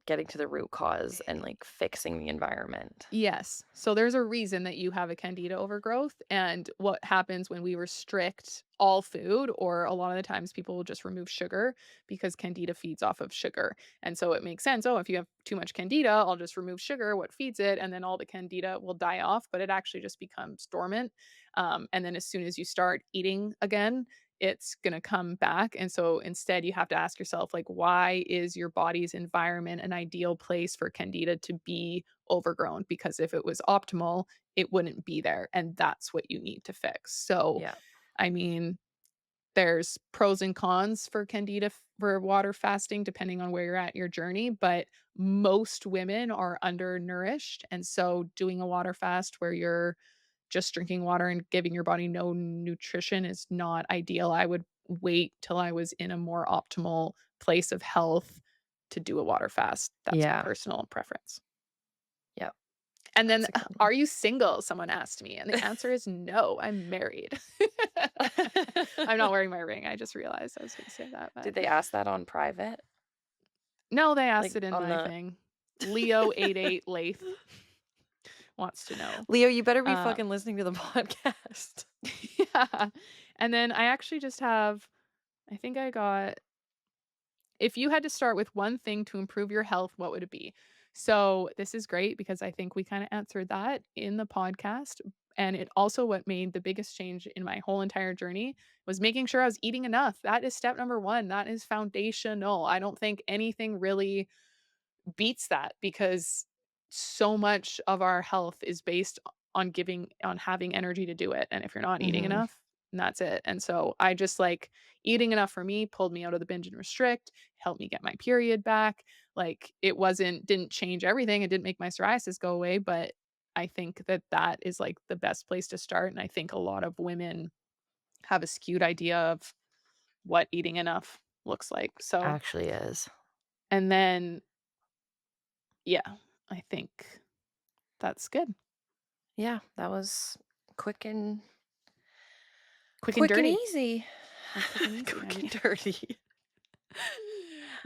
Speaker 2: getting to the root cause and like fixing the environment.
Speaker 1: yes. So there's a reason that you have a candida overgrowth. And what happens when we restrict all food, or a lot of the times people will just remove sugar because candida feeds off of sugar. And so it makes sense. Oh, if you have too much candida, I'll just remove sugar, what feeds it, and then all the candida will die off, but it actually just becomes dormant. And then as soon as you start eating again, it's going to come back. And so instead, you have to ask yourself, like, why is your body's environment an ideal place for candida to be overgrown? Because if it was optimal, it wouldn't be there. And that's what you need to fix. So,
Speaker 2: Yeah.
Speaker 1: I mean, there's pros and cons for candida for water fasting, depending on where you're at in your journey. But most women are undernourished. And so, doing a water fast where you're just drinking water and giving your body no nutrition is not ideal. I would wait till I was in a more optimal place of health to do a water fast. That's my
Speaker 2: Yeah.
Speaker 1: personal preference.
Speaker 2: Yep.
Speaker 1: And then,
Speaker 2: That's a good
Speaker 1: "Are
Speaker 2: one.
Speaker 1: you single?" Someone asked me, and the answer is no, I'm married. I'm not wearing my ring. I just realized I was gonna say that, but
Speaker 2: Did they ask that on private?
Speaker 1: no, they asked
Speaker 2: Like
Speaker 1: it in
Speaker 2: on
Speaker 1: my
Speaker 2: the
Speaker 1: thing. Leo88 Lath wants to know.
Speaker 2: Leo, you better be
Speaker 1: Uh,
Speaker 2: fucking listening to the podcast.
Speaker 1: yeah. And then I actually just have I think I got if you had to start with one thing to improve your health, what would it be? So, this is great because I think we kinda answered that in the podcast, and it also what made the biggest change in my whole entire journey was making sure I was eating enough. That is step number 1. That is foundational. I don't think anything really beats that because so much of our health is based on having energy to do it, and if you're not eating
Speaker 2: Mhm.
Speaker 1: enough, then that's it. And so I just like eating enough for me pulled me out of the binge and restrict, helped me get my period back. Like it wasn't didn't change everything, it didn't make my psoriasis go away, but I think that that is like the best place to start, and I think a lot of women have a skewed idea of what eating enough looks like. So
Speaker 2: Actually is.
Speaker 1: and then Yeah, I think that's good.
Speaker 2: Yeah, that was quick and
Speaker 1: Quick and
Speaker 2: quick and
Speaker 1: dirty,
Speaker 2: easy.
Speaker 1: or quick and easy,
Speaker 2: Quick
Speaker 1: maybe.
Speaker 2: and dirty.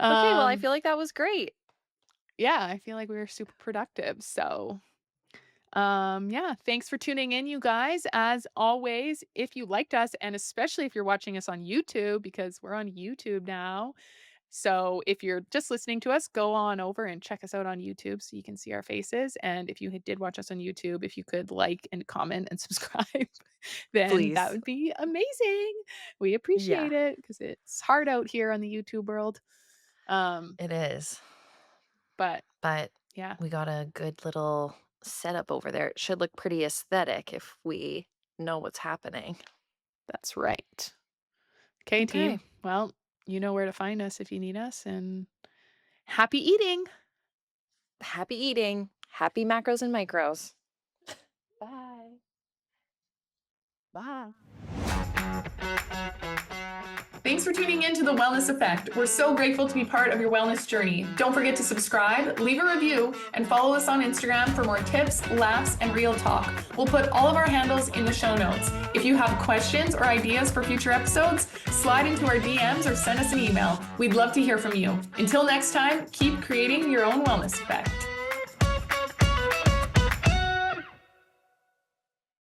Speaker 2: Okay, well, I
Speaker 1: Um,
Speaker 2: feel like that was great.
Speaker 1: yeah, I feel like we were super productive. So, yeah, thanks for tuning in, you guys. As always, if you liked us, and especially if you're watching us on YouTube, because we're on YouTube now. So if you're just listening to us, go on over and check us out on YouTube so you can see our faces. And if you did watch us on YouTube, if you could like and comment and subscribe, then that
Speaker 2: Please.
Speaker 1: would be amazing. We
Speaker 2: Yeah,
Speaker 1: appreciate it because it's hard out here on the YouTube world. Um,
Speaker 2: it is.
Speaker 1: but
Speaker 2: But
Speaker 1: yeah,
Speaker 2: we got a good little setup over there. It should look pretty aesthetic if we know what's happening.
Speaker 1: that's right. Okay,
Speaker 2: Okay.
Speaker 1: team. Well, you know where to find us if you need us, and happy eating.
Speaker 2: Happy eating. Happy macros and micros. Bye.
Speaker 1: Bye. Thanks for tuning in to The Wellness Effect. We're so grateful to be part of your wellness journey. Don't forget to subscribe, leave a review, and follow us on Instagram for more tips, laughs, and real talk. We'll put all of our handles in the show notes. If you have questions or ideas for future episodes, slide into our DMs or send us an email. We'd love to hear from you. Until next time, keep creating your own wellness effect.